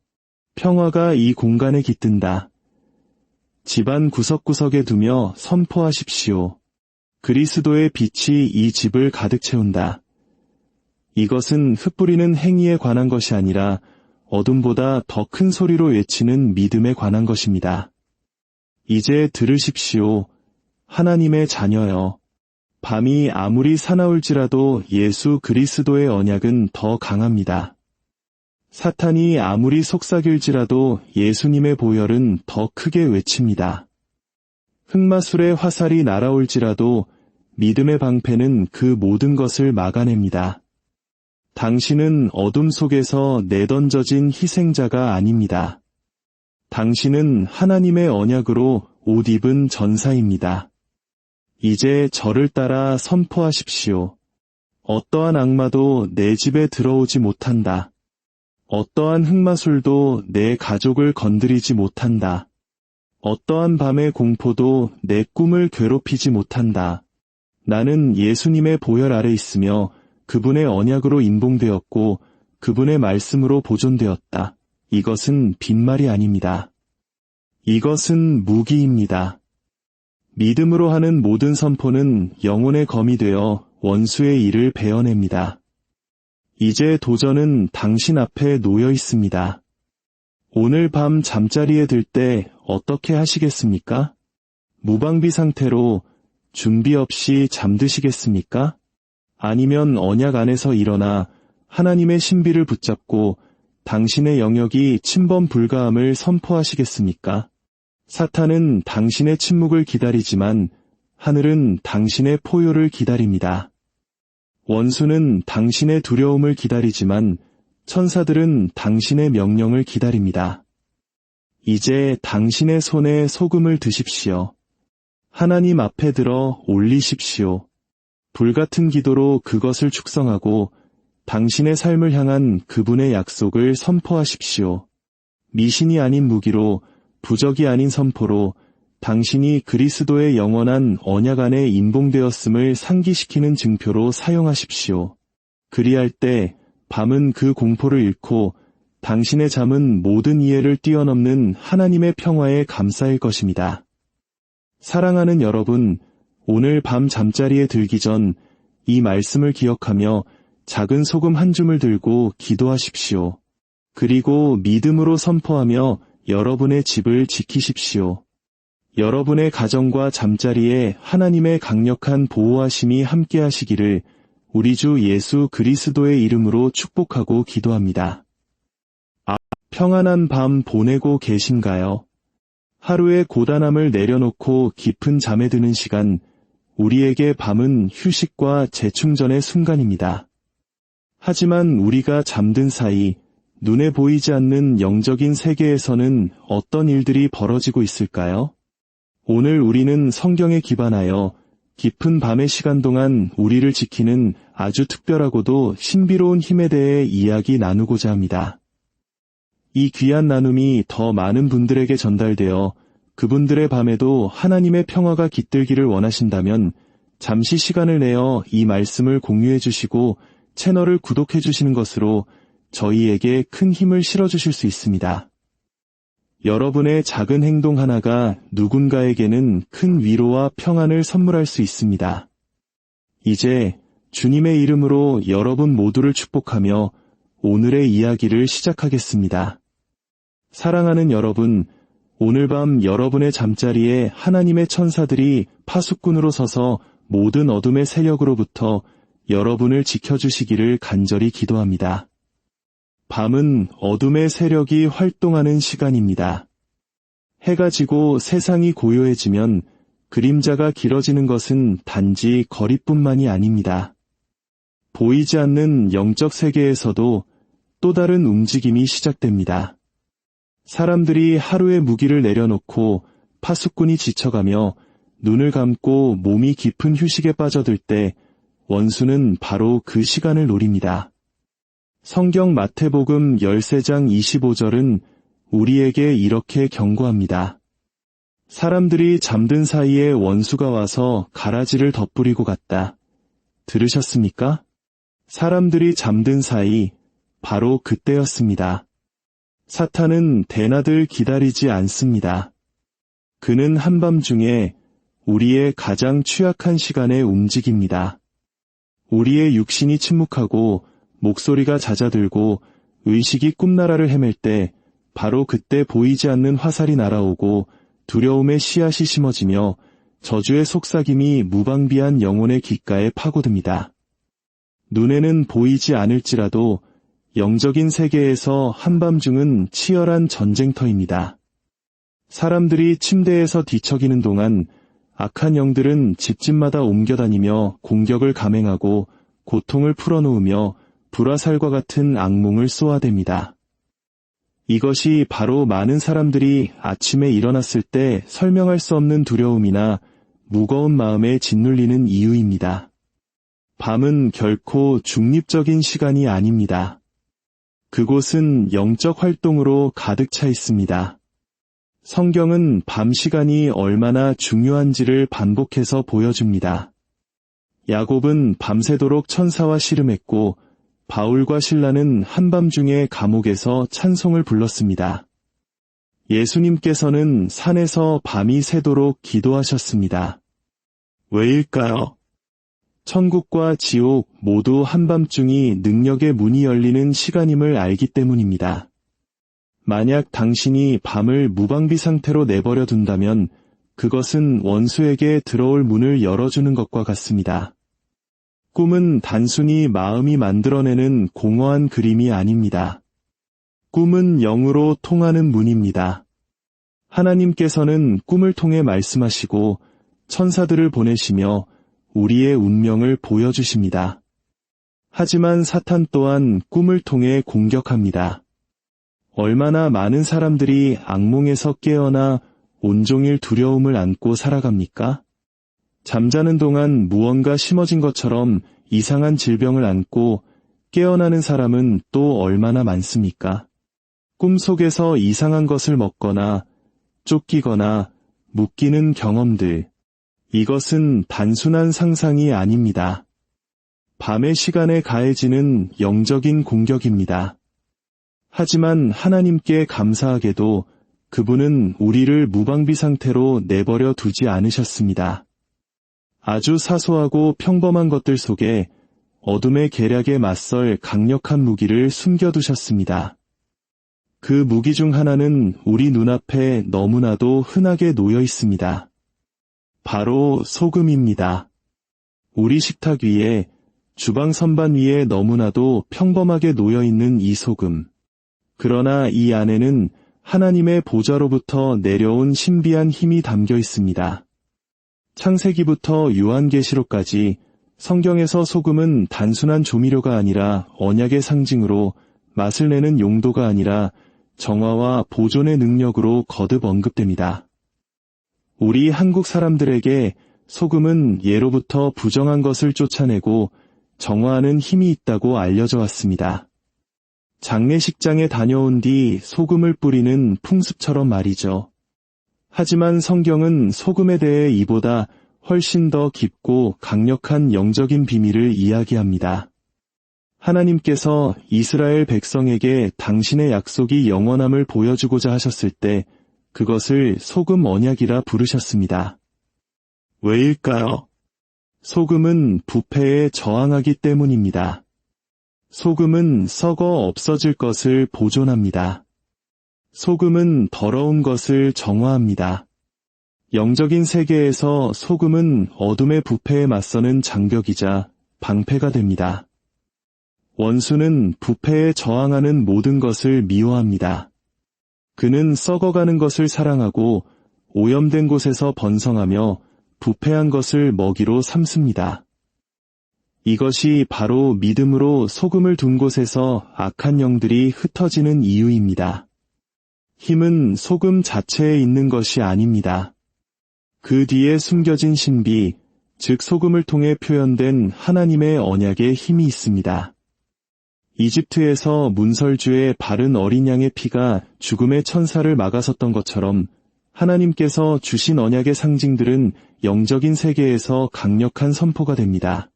평화가 이 공간에 깃든다. 집안 구석구석에 두며 선포하십시오. 그리스도의 빛이 이 집을 가득 채운다. 이것은 흩뿌리는 행위에 관한 것이 아니라 어둠보다 더 큰 소리로 외치는 믿음에 관한 것입니다. 이제 들으십시오. 하나님의 자녀여. 밤이 아무리 사나울지라도 예수 그리스도의 언약은 더 강합니다. 사탄이 아무리 속삭일지라도 예수님의 보혈은 더 크게 외칩니다. 흑마술의 화살이 날아올지라도 믿음의 방패는 그 모든 것을 막아냅니다. 당신은 어둠 속에서 내던져진 희생자가 아닙니다. 당신은 하나님의 언약으로 옷 입은 전사입니다. 이제 저를 따라 선포하십시오. 어떠한 악마도 내 집에 들어오지 못한다. 어떠한 흑마술도 내 가족을 건드리지 못한다. 어떠한 밤의 공포도 내 꿈을 괴롭히지 못한다. 나는 예수님의 보혈 아래 있으며 그분의 언약으로 임봉되었고 그분의 말씀으로 보존되었다. 이것은 빈말이 아닙니다. 이것은 무기입니다. 믿음으로 하는 모든 선포는 영혼의 검이 되어 원수의 일을 베어냅니다. 이제 도전은 당신 앞에 놓여 있습니다. 오늘 밤 잠자리에 들 때 어떻게 하시겠습니까? 무방비 상태로 준비 없이 잠드시겠습니까? 아니면 언약 안에서 일어나 하나님의 신비를 붙잡고 당신의 영역이 침범 불가함을 선포하시겠습니까? 사탄은 당신의 침묵을 기다리지만 하늘은 당신의 포효를 기다립니다. 원수는 당신의 두려움을 기다리지만 천사들은 당신의 명령을 기다립니다. 이제 당신의 손에 소금을 드십시오. 하나님 앞에 들어 올리십시오. 불같은 기도로 그것을 축성하고 당신의 삶을 향한 그분의 약속을 선포하십시오. 미신이 아닌 무기로, 부적이 아닌 선포로 당신이 그리스도의 영원한 언약 안에 임봉되었음을 상기시키는 증표로 사용하십시오. 그리할 때 밤은 그 공포를 잃고 당신의 잠은 모든 이해를 뛰어넘는 하나님의 평화에 감싸일 것입니다. 사랑하는 여러분, 오늘 밤 잠자리에 들기 전 이 말씀을 기억하며 작은 소금 한 줌을 들고 기도하십시오. 그리고 믿음으로 선포하며 여러분의 집을 지키십시오. 여러분의 가정과 잠자리에 하나님의 강력한 보호하심이 함께하시기를 우리 주 예수 그리스도의 이름으로 축복하고 기도합니다. 평안한 밤 보내고 계신가요? 하루의 고단함을 내려놓고 깊은 잠에 드는 시간, 우리에게 밤은 휴식과 재충전의 순간입니다. 하지만 우리가 잠든 사이 눈에 보이지 않는 영적인 세계에서는 어떤 일들이 벌어지고 있을까요? 오늘 우리는 성경에 기반하여 깊은 밤의 시간 동안 우리를 지키는 아주 특별하고도 신비로운 힘에 대해 이야기 나누고자 합니다. 이 귀한 나눔이 더 많은 분들에게 전달되어 그분들의 밤에도 하나님의 평화가 깃들기를 원하신다면 잠시 시간을 내어 이 말씀을 공유해 주시고 채널을 구독해 주시는 것으로 저희에게 큰 힘을 실어주실 수 있습니다. 여러분의 작은 행동 하나가 누군가에게는 큰 위로와 평안을 선물할 수 있습니다. 이제 주님의 이름으로 여러분 모두를 축복하며 오늘의 이야기를 시작하겠습니다. 사랑하는 여러분, 오늘 밤 여러분의 잠자리에 하나님의 천사들이 파수꾼으로 서서 모든 어둠의 세력으로부터 여러분을 지켜주시기를 간절히 기도합니다. 밤은 어둠의 세력이 활동하는 시간입니다. 해가 지고 세상이 고요해지면 그림자가 길어지는 것은 단지 거리뿐만이 아닙니다. 보이지 않는 영적 세계에서도 또 다른 움직임이 시작됩니다. 사람들이 하루의 무기를 내려놓고 파수꾼이 지쳐가며 눈을 감고 몸이 깊은 휴식에 빠져들 때 원수는 바로 그 시간을 노립니다. 성경 마태복음 13장 25절은 우리에게 이렇게 경고합니다. 사람들이 잠든 사이에 원수가 와서 가라지를 덧부리고 갔다. 들으셨습니까? 사람들이 잠든 사이, 바로 그때였습니다. 사탄은 대낮을 기다리지 않습니다. 그는 한밤중에 우리의 가장 취약한 시간에 움직입니다. 우리의 육신이 침묵하고 목소리가 잦아들고 의식이 꿈나라를 헤맬 때 바로 그때 보이지 않는 화살이 날아오고 두려움의 씨앗이 심어지며 저주의 속삭임이 무방비한 영혼의 귓가에 파고듭니다. 눈에는 보이지 않을지라도 영적인 세계에서 한밤중은 치열한 전쟁터입니다. 사람들이 침대에서 뒤척이는 동안 악한 영들은 집집마다 옮겨다니며 공격을 감행하고 고통을 풀어놓으며 불화살과 같은 악몽을 쏘아댑니다. 이것이 바로 많은 사람들이 아침에 일어났을 때 설명할 수 없는 두려움이나 무거운 마음에 짓눌리는 이유입니다. 밤은 결코 중립적인 시간이 아닙니다. 그곳은 영적 활동으로 가득 차 있습니다. 성경은 밤 시간이 얼마나 중요한지를 반복해서 보여줍니다. 야곱은 밤새도록 천사와 씨름했고 바울과 실라는 한밤중에 감옥에서 찬송을 불렀습니다. 예수님께서는 산에서 밤이 새도록 기도하셨습니다. 왜일까요? 천국과 지옥 모두 한밤중이 능력의 문이 열리는 시간임을 알기 때문입니다. 만약 당신이 밤을 무방비 상태로 내버려 둔다면 그것은 원수에게 들어올 문을 열어주는 것과 같습니다. 꿈은 단순히 마음이 만들어내는 공허한 그림이 아닙니다. 꿈은 영으로 통하는 문입니다. 하나님께서는 꿈을 통해 말씀하시고 천사들을 보내시며 우리의 운명을 보여주십니다. 하지만 사탄 또한 꿈을 통해 공격합니다. 얼마나 많은 사람들이 악몽에서 깨어나 온종일 두려움을 안고 살아갑니까? 잠자는 동안 무언가 심어진 것처럼 이상한 질병을 안고 깨어나는 사람은 또 얼마나 많습니까? 꿈속에서 이상한 것을 먹거나 쫓기거나 묶이는 경험들. 이것은 단순한 상상이 아닙니다. 밤의 시간에 가해지는 영적인 공격입니다. 하지만 하나님께 감사하게도 그분은 우리를 무방비 상태로 내버려 두지 않으셨습니다. 아주 사소하고 평범한 것들 속에 어둠의 계략에 맞설 강력한 무기를 숨겨두셨습니다. 그 무기 중 하나는 우리 눈앞에 너무나도 흔하게 놓여 있습니다. 바로 소금입니다. 우리 식탁 위에, 주방 선반 위에 너무나도 평범하게 놓여 있는 이 소금. 그러나 이 안에는 하나님의 보좌로부터 내려온 신비한 힘이 담겨 있습니다. 창세기부터 요한계시록까지 성경에서 소금은 단순한 조미료가 아니라 언약의 상징으로 맛을 내는 용도가 아니라 정화와 보존의 능력으로 거듭 언급됩니다. 우리 한국 사람들에게 소금은 예로부터 부정한 것을 쫓아내고 정화하는 힘이 있다고 알려져 왔습니다. 장례식장에 다녀온 뒤 소금을 뿌리는 풍습처럼 말이죠. 하지만 성경은 소금에 대해 이보다 훨씬 더 깊고 강력한 영적인 비밀을 이야기합니다. 하나님께서 이스라엘 백성에게 당신의 약속이 영원함을 보여주고자 하셨을 때 그것을 소금 언약이라 부르셨습니다. 왜일까요? 소금은 부패에 저항하기 때문입니다. 소금은 썩어 없어질 것을 보존합니다. 소금은 더러운 것을 정화합니다. 영적인 세계에서 소금은 어둠의 부패에 맞서는 장벽이자 방패가 됩니다. 원수는 부패에 저항하는 모든 것을 미워합니다. 그는 썩어가는 것을 사랑하고 오염된 곳에서 번성하며 부패한 것을 먹이로 삼습니다. 이것이 바로 믿음으로 소금을 둔 곳에서 악한 영들이 흩어지는 이유입니다. 힘은 소금 자체에 있는 것이 아닙니다. 그 뒤에 숨겨진 신비, 즉 소금을 통해 표현된 하나님의 언약의 힘이 있습니다. 이집트에서 문설주에 바른 어린 양의 피가 죽음의 천사를 막아섰던 것처럼 하나님께서 주신 언약의 상징들은 영적인 세계에서 강력한 선포가 됩니다.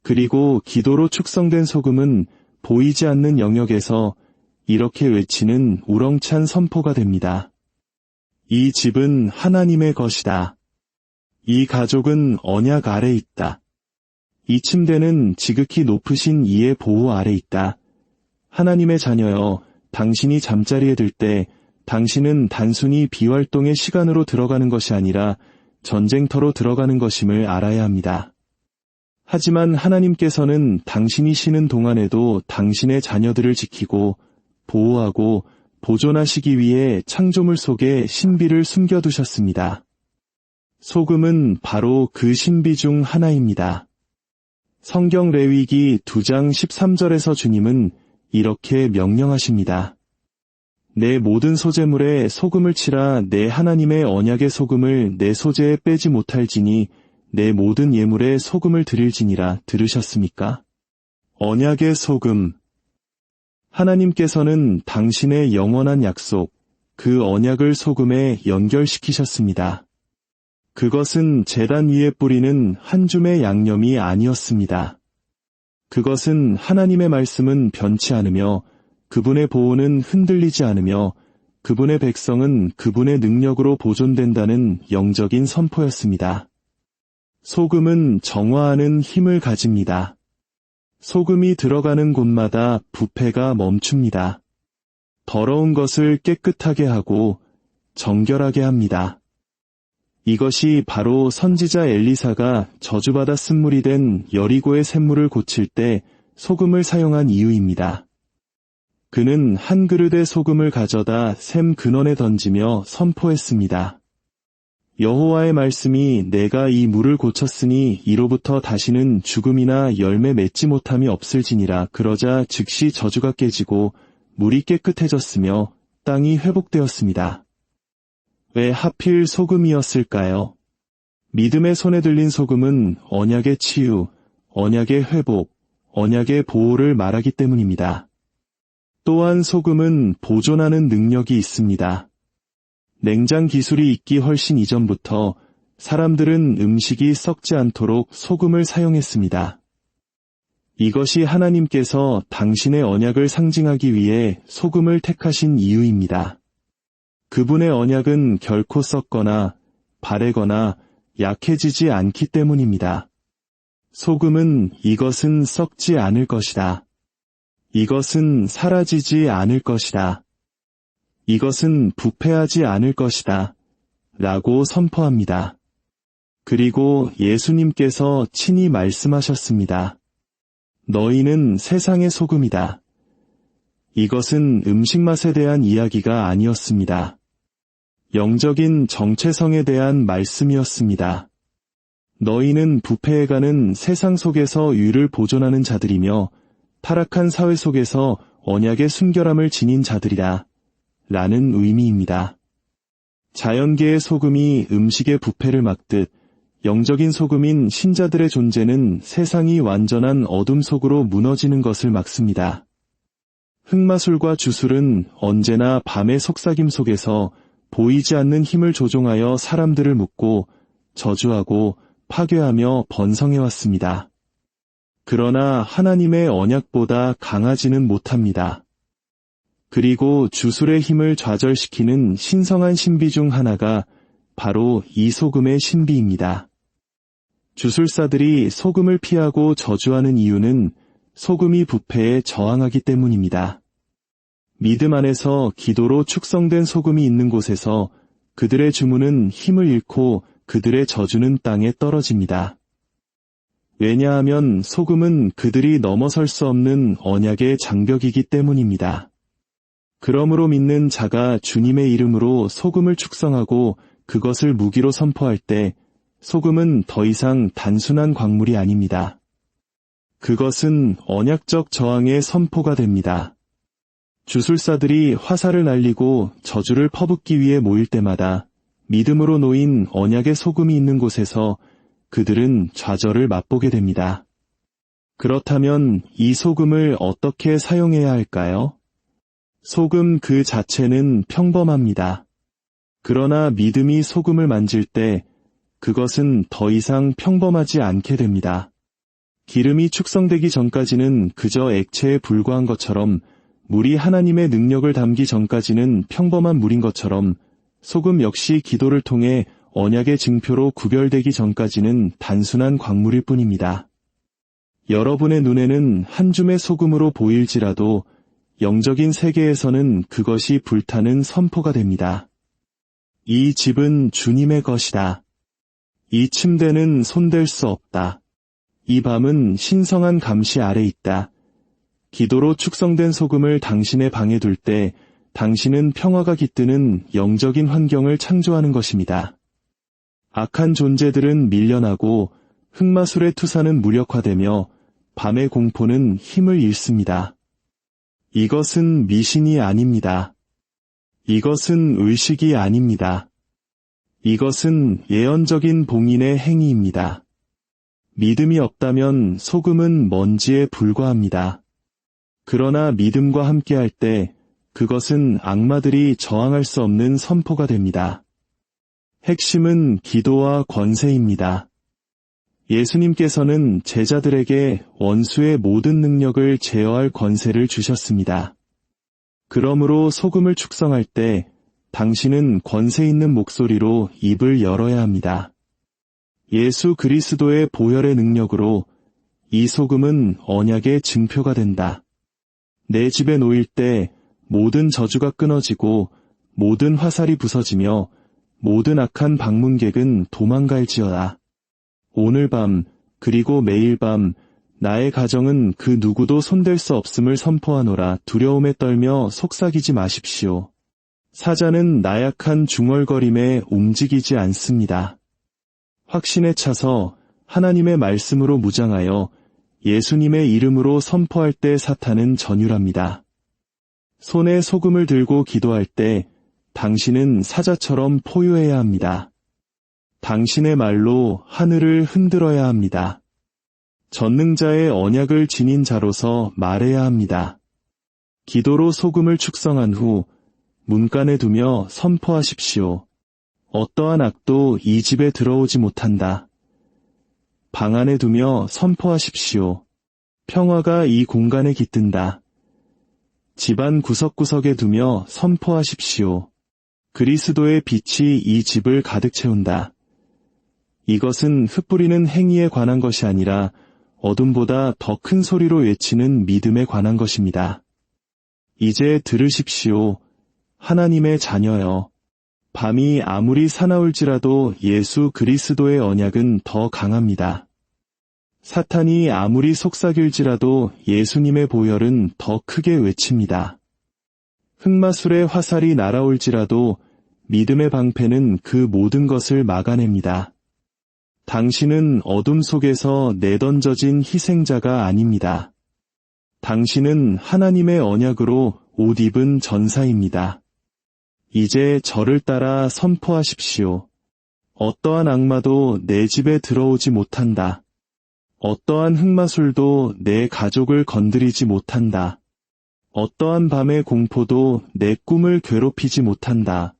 그리고 기도로 축성된 소금은 보이지 않는 영역에서 이렇게 외치는 우렁찬 선포가 됩니다. 이 집은 하나님의 것이다. 이 가족은 언약 아래 있다. 이 침대는 지극히 높으신 이의 보호 아래 있다. 하나님의 자녀여, 당신이 잠자리에 들 때 당신은 단순히 비활동의 시간으로 들어가는 것이 아니라 전쟁터로 들어가는 것임을 알아야 합니다. 하지만 하나님께서는 당신이 쉬는 동안에도 당신의 자녀들을 지키고 보호하고 보존하시기 위해 창조물 속에 신비를 숨겨두셨습니다. 소금은 바로 그 신비 중 하나입니다. 성경 레위기 2장 13절에서 주님은 이렇게 명령하십니다. 내 모든 소재물에 소금을 치라. 내 하나님의 언약의 소금을 내 소재에 빼지 못할지니 내 모든 예물에 소금을 드릴지니라. 들으셨습니까? 언약의 소금. 하나님께서는 당신의 영원한 약속, 그 언약을 소금에 연결시키셨습니다. 그것은 제단 위에 뿌리는 한 줌의 양념이 아니었습니다. 그것은 하나님의 말씀은 변치 않으며 그분의 보호는 흔들리지 않으며 그분의 백성은 그분의 능력으로 보존된다는 영적인 선포였습니다. 소금은 정화하는 힘을 가집니다. 소금이 들어가는 곳마다 부패가 멈춥니다. 더러운 것을 깨끗하게 하고 정결하게 합니다. 이것이 바로 선지자 엘리사가 저주받아 쓴물이 된 여리고의 샘물을 고칠 때 소금을 사용한 이유입니다. 그는 한 그릇의 소금을 가져다 샘 근원에 던지며 선포했습니다. 여호와의 말씀이 내가 이 물을 고쳤으니 이로부터 다시는 죽음이나 열매 맺지 못함이 없을지니라. 그러자 즉시 저주가 깨지고 물이 깨끗해졌으며 땅이 회복되었습니다. 왜 하필 소금이었을까요? 믿음의 손에 들린 소금은 언약의 치유, 언약의 회복, 언약의 보호를 말하기 때문입니다. 또한 소금은 보존하는 능력이 있습니다. 냉장 기술이 있기 훨씬 이전부터 사람들은 음식이 썩지 않도록 소금을 사용했습니다. 이것이 하나님께서 당신의 언약을 상징하기 위해 소금을 택하신 이유입니다. 그분의 언약은 결코 썩거나 바래거나 약해지지 않기 때문입니다. 소금은 이것은 썩지 않을 것이다. 이것은 사라지지 않을 것이다. 이것은 부패하지 않을 것이다. 라고 선포합니다. 그리고 예수님께서 친히 말씀하셨습니다. 너희는 세상의 소금이다. 이것은 음식 맛에 대한 이야기가 아니었습니다. 영적인 정체성에 대한 말씀이었습니다. 너희는 부패해가는 세상 속에서 의를 보존하는 자들이며 타락한 사회 속에서 언약의 순결함을 지닌 자들이라 라는 의미입니다. 자연계의 소금이 음식의 부패를 막듯 영적인 소금인 신자들의 존재는 세상이 완전한 어둠 속으로 무너지는 것을 막습니다. 흑마술과 주술은 언제나 밤의 속삭임 속에서 보이지 않는 힘을 조종하여 사람들을 묶고 저주하고 파괴하며 번성해왔습니다. 그러나 하나님의 언약보다 강하지는 못합니다. 그리고 주술의 힘을 좌절시키는 신성한 신비 중 하나가 바로 이 소금의 신비입니다. 주술사들이 소금을 피하고 저주하는 이유는 소금이 부패에 저항하기 때문입니다. 믿음 안에서 기도로 축성된 소금이 있는 곳에서 그들의 주문은 힘을 잃고 그들의 저주는 땅에 떨어집니다. 왜냐하면 소금은 그들이 넘어설 수 없는 언약의 장벽이기 때문입니다. 그러므로 믿는 자가 주님의 이름으로 소금을 축성하고 그것을 무기로 선포할 때 소금은 더 이상 단순한 광물이 아닙니다. 그것은 언약적 저항의 선포가 됩니다. 주술사들이 화살을 날리고 저주를 퍼붓기 위해 모일 때마다 믿음으로 놓인 언약의 소금이 있는 곳에서 그들은 좌절을 맛보게 됩니다. 그렇다면 이 소금을 어떻게 사용해야 할까요? 소금 그 자체는 평범합니다. 그러나 믿음이 소금을 만질 때 그것은 더 이상 평범하지 않게 됩니다. 기름이 축성되기 전까지는 그저 액체에 불과한 것처럼, 물이 하나님의 능력을 담기 전까지는 평범한 물인 것처럼 소금 역시 기도를 통해 언약의 증표로 구별되기 전까지는 단순한 광물일 뿐입니다. 여러분의 눈에는 한 줌의 소금으로 보일지라도 영적인 세계에서는 그것이 불타는 선포가 됩니다. 이 집은 주님의 것이다. 이 침대는 손댈 수 없다. 이 밤은 신성한 감시 아래 있다. 기도로 축성된 소금을 당신의 방에 둘 때 당신은 평화가 깃드는 영적인 환경을 창조하는 것입니다. 악한 존재들은 밀려나고 흑마술의 투사는 무력화되며 밤의 공포는 힘을 잃습니다. 이것은 미신이 아닙니다. 이것은 의식이 아닙니다. 이것은 예언적인 봉인의 행위입니다. 믿음이 없다면 소금은 먼지에 불과합니다. 그러나 믿음과 함께할 때 그것은 악마들이 저항할 수 없는 선포가 됩니다. 핵심은 기도와 권세입니다. 예수님께서는 제자들에게 원수의 모든 능력을 제어할 권세를 주셨습니다. 그러므로 소금을 축성할 때 당신은 권세 있는 목소리로 입을 열어야 합니다. 예수 그리스도의 보혈의 능력으로 이 소금은 언약의 증표가 된다. 내 집에 놓일 때 모든 저주가 끊어지고 모든 화살이 부서지며 모든 악한 방문객은 도망갈지어다. 오늘 밤 그리고 매일 밤 나의 가정은 그 누구도 손댈 수 없음을 선포하노라. 두려움에 떨며 속삭이지 마십시오. 사자는 나약한 중얼거림에 움직이지 않습니다. 확신에 차서 하나님의 말씀으로 무장하여 예수님의 이름으로 선포할 때 사탄은 전율합니다. 손에 소금을 들고 기도할 때 당신은 사자처럼 포효해야 합니다. 당신의 말로 하늘을 흔들어야 합니다. 전능자의 언약을 지닌 자로서 말해야 합니다. 기도로 소금을 축성한 후 문간에 두며 선포하십시오. 어떠한 악도 이 집에 들어오지 못한다. 방 안에 두며 선포하십시오. 평화가 이 공간에 깃든다. 집안 구석구석에 두며 선포하십시오. 그리스도의 빛이 이 집을 가득 채운다. 이것은 흩뿌리는 행위에 관한 것이 아니라 어둠보다 더 큰 소리로 외치는 믿음에 관한 것입니다. 이제 들으십시오. 하나님의 자녀여. 밤이 아무리 사나울지라도 예수 그리스도의 언약은 더 강합니다. 사탄이 아무리 속삭일지라도 예수님의 보혈은 더 크게 외칩니다. 흑마술의 화살이 날아올지라도 믿음의 방패는 그 모든 것을 막아냅니다. 당신은 어둠 속에서 내던져진 희생자가 아닙니다. 당신은 하나님의 언약으로 옷 입은 전사입니다. 이제 저를 따라 선포하십시오. 어떠한 악마도 내 집에 들어오지 못한다. 어떠한 흑마술도 내 가족을 건드리지 못한다. 어떠한 밤의 공포도 내 꿈을 괴롭히지 못한다.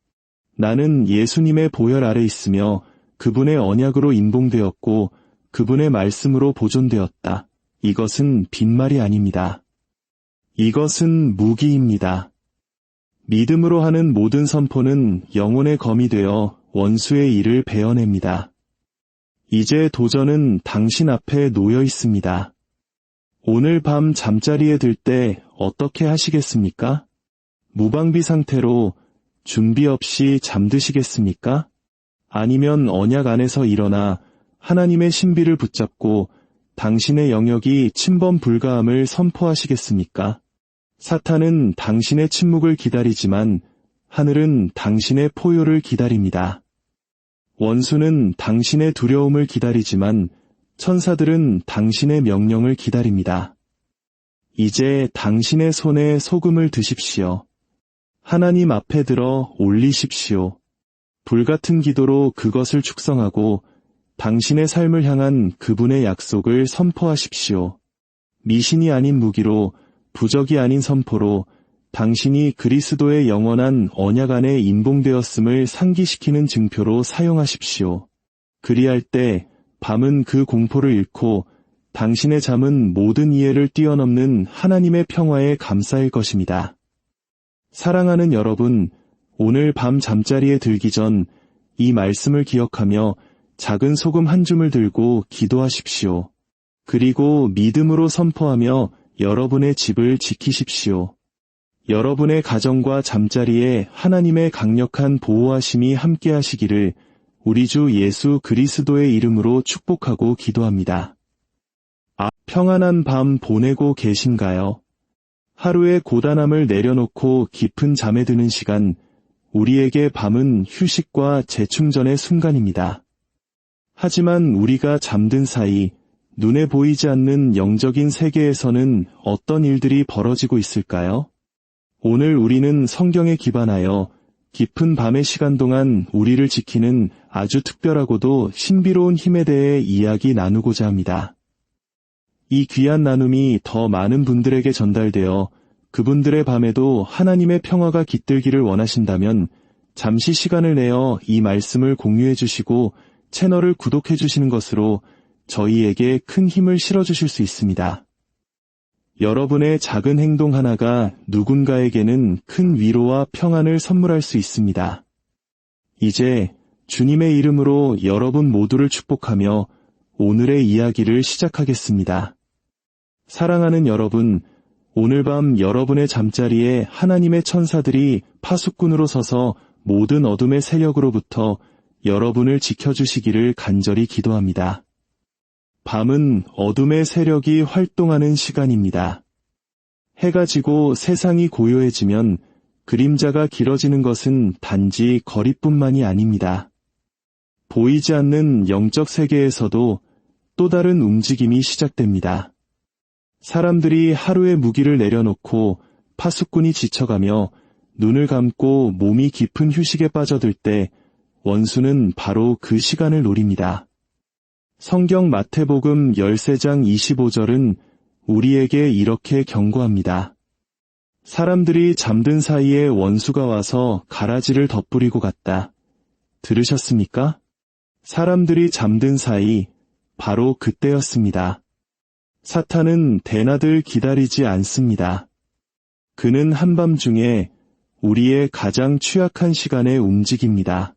나는 예수님의 보혈 아래 있으며 그분의 언약으로 인봉되었고 그분의 말씀으로 보존되었다. 이것은 빈말이 아닙니다. 이것은 무기입니다. 믿음으로 하는 모든 선포는 영혼의 검이 되어 원수의 일을 베어냅니다. 이제 도전은 당신 앞에 놓여 있습니다. 오늘 밤 잠자리에 들 때 어떻게 하시겠습니까? 무방비 상태로 준비 없이 잠드시겠습니까? 아니면 언약 안에서 일어나 하나님의 신비를 붙잡고 당신의 영역이 침범 불가함을 선포하시겠습니까? 사탄은 당신의 침묵을 기다리지만 하늘은 당신의 포효를 기다립니다. 원수는 당신의 두려움을 기다리지만 천사들은 당신의 명령을 기다립니다. 이제 당신의 손에 소금을 드십시오. 하나님 앞에 들어 올리십시오. 불같은 기도로 그것을 축성하고 당신의 삶을 향한 그분의 약속을 선포하십시오. 미신이 아닌 무기로, 부적이 아닌 선포로 당신이 그리스도의 영원한 언약 안에 인봉되었음을 상기시키는 증표로 사용하십시오. 그리할 때 밤은 그 공포를 잃고 당신의 잠은 모든 이해를 뛰어넘는 하나님의 평화에 감싸일 것입니다. 사랑하는 여러분, 오늘 밤 잠자리에 들기 전 이 말씀을 기억하며 작은 소금 한 줌을 들고 기도하십시오. 그리고 믿음으로 선포하며 여러분의 집을 지키십시오. 여러분의 가정과 잠자리에 하나님의 강력한 보호하심이 함께하시기를 우리 주 예수 그리스도의 이름으로 축복하고 기도합니다. 평안한 밤 보내고 계신가요? 하루의 고단함을 내려놓고 깊은 잠에 드는 시간, 우리에게 밤은 휴식과 재충전의 순간입니다. 하지만 우리가 잠든 사이 눈에 보이지 않는 영적인 세계에서는 어떤 일들이 벌어지고 있을까요? 오늘 우리는 성경에 기반하여 깊은 밤의 시간 동안 우리를 지키는 아주 특별하고도 신비로운 힘에 대해 이야기 나누고자 합니다. 이 귀한 나눔이 더 많은 분들에게 전달되어 그분들의 밤에도 하나님의 평화가 깃들기를 원하신다면 잠시 시간을 내어 이 말씀을 공유해 주시고 채널을 구독해 주시는 것으로 저희에게 큰 힘을 실어주실 수 있습니다. 여러분의 작은 행동 하나가 누군가에게는 큰 위로와 평안을 선물할 수 있습니다. 이제 주님의 이름으로 여러분 모두를 축복하며 오늘의 이야기를 시작하겠습니다. 사랑하는 여러분, 오늘 밤 여러분의 잠자리에 하나님의 천사들이 파수꾼으로 서서 모든 어둠의 세력으로부터 여러분을 지켜주시기를 간절히 기도합니다. 밤은 어둠의 세력이 활동하는 시간입니다. 해가 지고 세상이 고요해지면 그림자가 길어지는 것은 단지 거리뿐만이 아닙니다. 보이지 않는 영적 세계에서도 또 다른 움직임이 시작됩니다. 사람들이 하루의 무기를 내려놓고 파수꾼이 지쳐가며 눈을 감고 몸이 깊은 휴식에 빠져들 때 원수는 바로 그 시간을 노립니다. 성경 마태복음 13장 25절은 우리에게 이렇게 경고합니다. 사람들이 잠든 사이에 원수가 와서 가라지를 덧부리고 갔다. 들으셨습니까? 사람들이 잠든 사이, 바로 그때였습니다. 사탄은 대낮을 기다리지 않습니다. 그는 한밤중에 우리의 가장 취약한 시간에 움직입니다.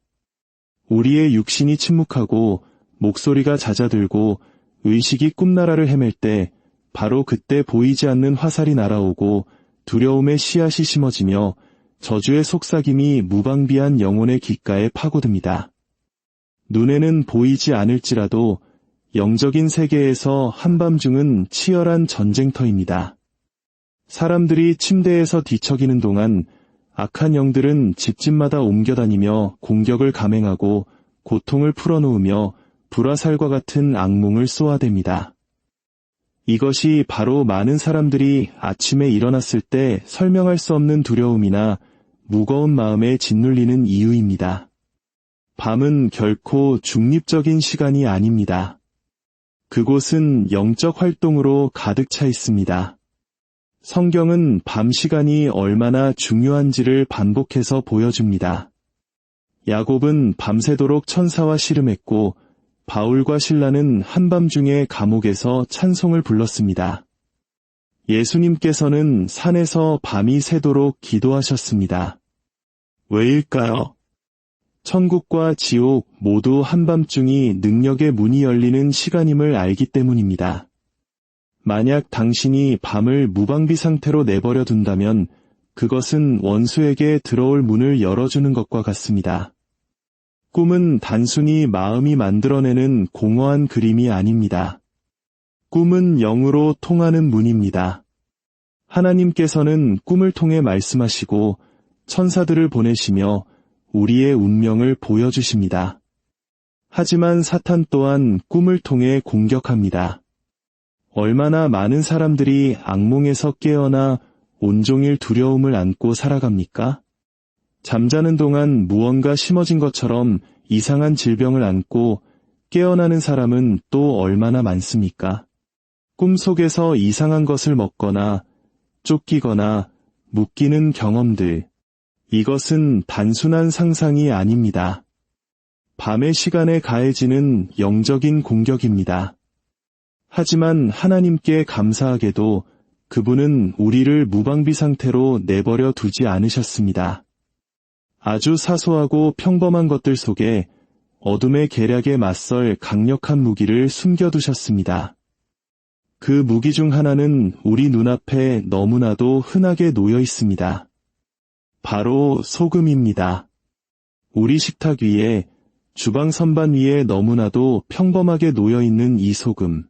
우리의 육신이 침묵하고 목소리가 잦아들고 의식이 꿈나라를 헤맬 때 바로 그때 보이지 않는 화살이 날아오고 두려움의 씨앗이 심어지며 저주의 속삭임이 무방비한 영혼의 귓가에 파고듭니다. 눈에는 보이지 않을지라도 영적인 세계에서 한밤중은 치열한 전쟁터입니다. 사람들이 침대에서 뒤척이는 동안 악한 영들은 집집마다 옮겨다니며 공격을 감행하고 고통을 풀어놓으며 불화살과 같은 악몽을 쏘아댑니다. 이것이 바로 많은 사람들이 아침에 일어났을 때 설명할 수 없는 두려움이나 무거운 마음에 짓눌리는 이유입니다. 밤은 결코 중립적인 시간이 아닙니다. 그곳은 영적 활동으로 가득 차 있습니다. 성경은 밤 시간이 얼마나 중요한지를 반복해서 보여줍니다. 야곱은 밤새도록 천사와 씨름했고 바울과 실라는 한밤중에 감옥에서 찬송을 불렀습니다. 예수님께서는 산에서 밤이 새도록 기도하셨습니다. 왜일까요? 천국과 지옥 모두 한밤중이 능력의 문이 열리는 시간임을 알기 때문입니다. 만약 당신이 밤을 무방비 상태로 내버려 둔다면 그것은 원수에게 들어올 문을 열어주는 것과 같습니다. 꿈은 단순히 마음이 만들어내는 공허한 그림이 아닙니다. 꿈은 영으로 통하는 문입니다. 하나님께서는 꿈을 통해 말씀하시고 천사들을 보내시며 우리의 운명을 보여주십니다. 하지만 사탄 또한 꿈을 통해 공격합니다. 얼마나 많은 사람들이 악몽에서 깨어나 온종일 두려움을 안고 살아갑니까? 잠자는 동안 무언가 심어진 것처럼 이상한 질병을 안고 깨어나는 사람은 또 얼마나 많습니까? 꿈속에서 이상한 것을 먹거나 쫓기거나 묶이는 경험들. 이것은 단순한 상상이 아닙니다. 밤의 시간에 가해지는 영적인 공격입니다. 하지만 하나님께 감사하게도 그분은 우리를 무방비 상태로 내버려 두지 않으셨습니다. 아주 사소하고 평범한 것들 속에 어둠의 계략에 맞설 강력한 무기를 숨겨두셨습니다. 그 무기 중 하나는 우리 눈앞에 너무나도 흔하게 놓여 있습니다. 바로 소금입니다. 우리 식탁 위에, 주방 선반 위에 너무나도 평범하게 놓여 있는 이 소금.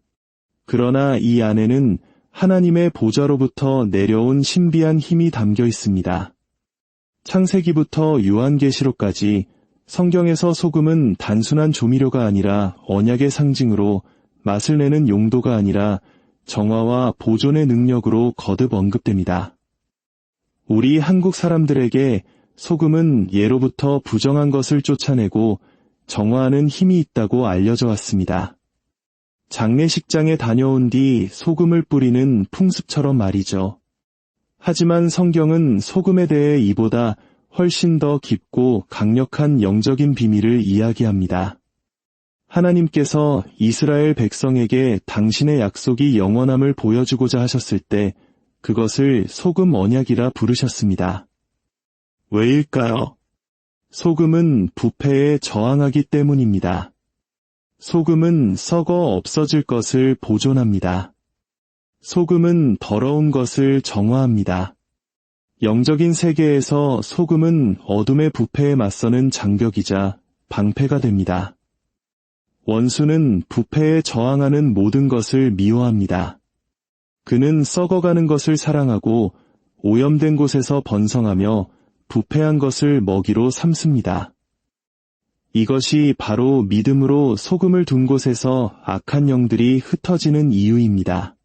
그러나 이 안에는 하나님의 보좌로부터 내려온 신비한 힘이 담겨 있습니다. 창세기부터 요한계시록까지 성경에서 소금은 단순한 조미료가 아니라 언약의 상징으로, 맛을 내는 용도가 아니라 정화와 보존의 능력으로 거듭 언급됩니다. 우리 한국 사람들에게 소금은 예로부터 부정한 것을 쫓아내고 정화하는 힘이 있다고 알려져 왔습니다. 장례식장에 다녀온 뒤 소금을 뿌리는 풍습처럼 말이죠. 하지만 성경은 소금에 대해 이보다 훨씬 더 깊고 강력한 영적인 비밀을 이야기합니다. 하나님께서 이스라엘 백성에게 당신의 약속이 영원함을 보여주고자 하셨을 때 그것을 소금 언약이라 부르셨습니다. 왜일까요? 소금은 부패에 저항하기 때문입니다. 소금은 썩어 없어질 것을 보존합니다. 소금은 더러운 것을 정화합니다. 영적인 세계에서 소금은 어둠의 부패에 맞서는 장벽이자 방패가 됩니다. 원수는 부패에 저항하는 모든 것을 미워합니다. 그는 썩어가는 것을 사랑하고 오염된 곳에서 번성하며 부패한 것을 먹이로 삼습니다. 이것이 바로 믿음으로 소금을 둔 곳에서 악한 영들이 흩어지는 이유입니다.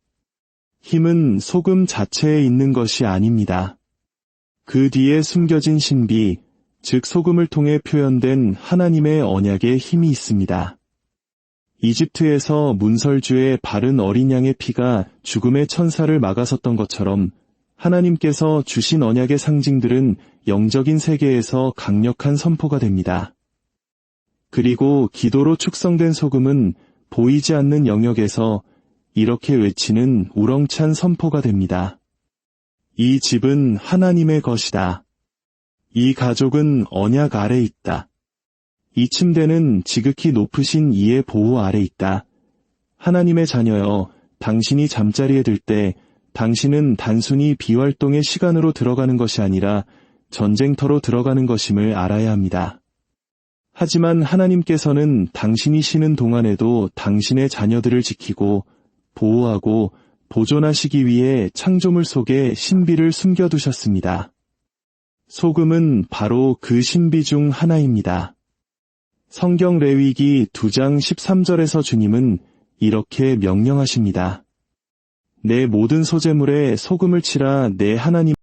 힘은 소금 자체에 있는 것이 아닙니다. 그 뒤에 숨겨진 신비, 즉 소금을 통해 표현된 하나님의 언약의 힘이 있습니다. 이집트에서 문설주에 바른 어린 양의 피가 죽음의 천사를 막아섰던 것처럼 하나님께서 주신 언약의 상징들은 영적인 세계에서 강력한 선포가 됩니다. 그리고 기도로 축성된 소금은 보이지 않는 영역에서 이렇게 외치는 우렁찬 선포가 됩니다. 이 집은 하나님의 것이다. 이 가족은 언약 아래 있다. 이 침대는 지극히 높으신 이의 보호 아래 있다. 하나님의 자녀여, 당신이 잠자리에 들 때 당신은 단순히 비활동의 시간으로 들어가는 것이 아니라 전쟁터로 들어가는 것임을 알아야 합니다. 하지만 하나님께서는 당신이 쉬는 동안에도 당신의 자녀들을 지키고 보호하고 보존하시기 위해 창조물 속에 신비를 숨겨두셨습니다. 소금은 바로 그 신비 중 하나입니다. 성경 레위기 2장 13절에서 주님은 이렇게 명령하십니다. 내 모든 소재물에 소금을 치라 내 하나님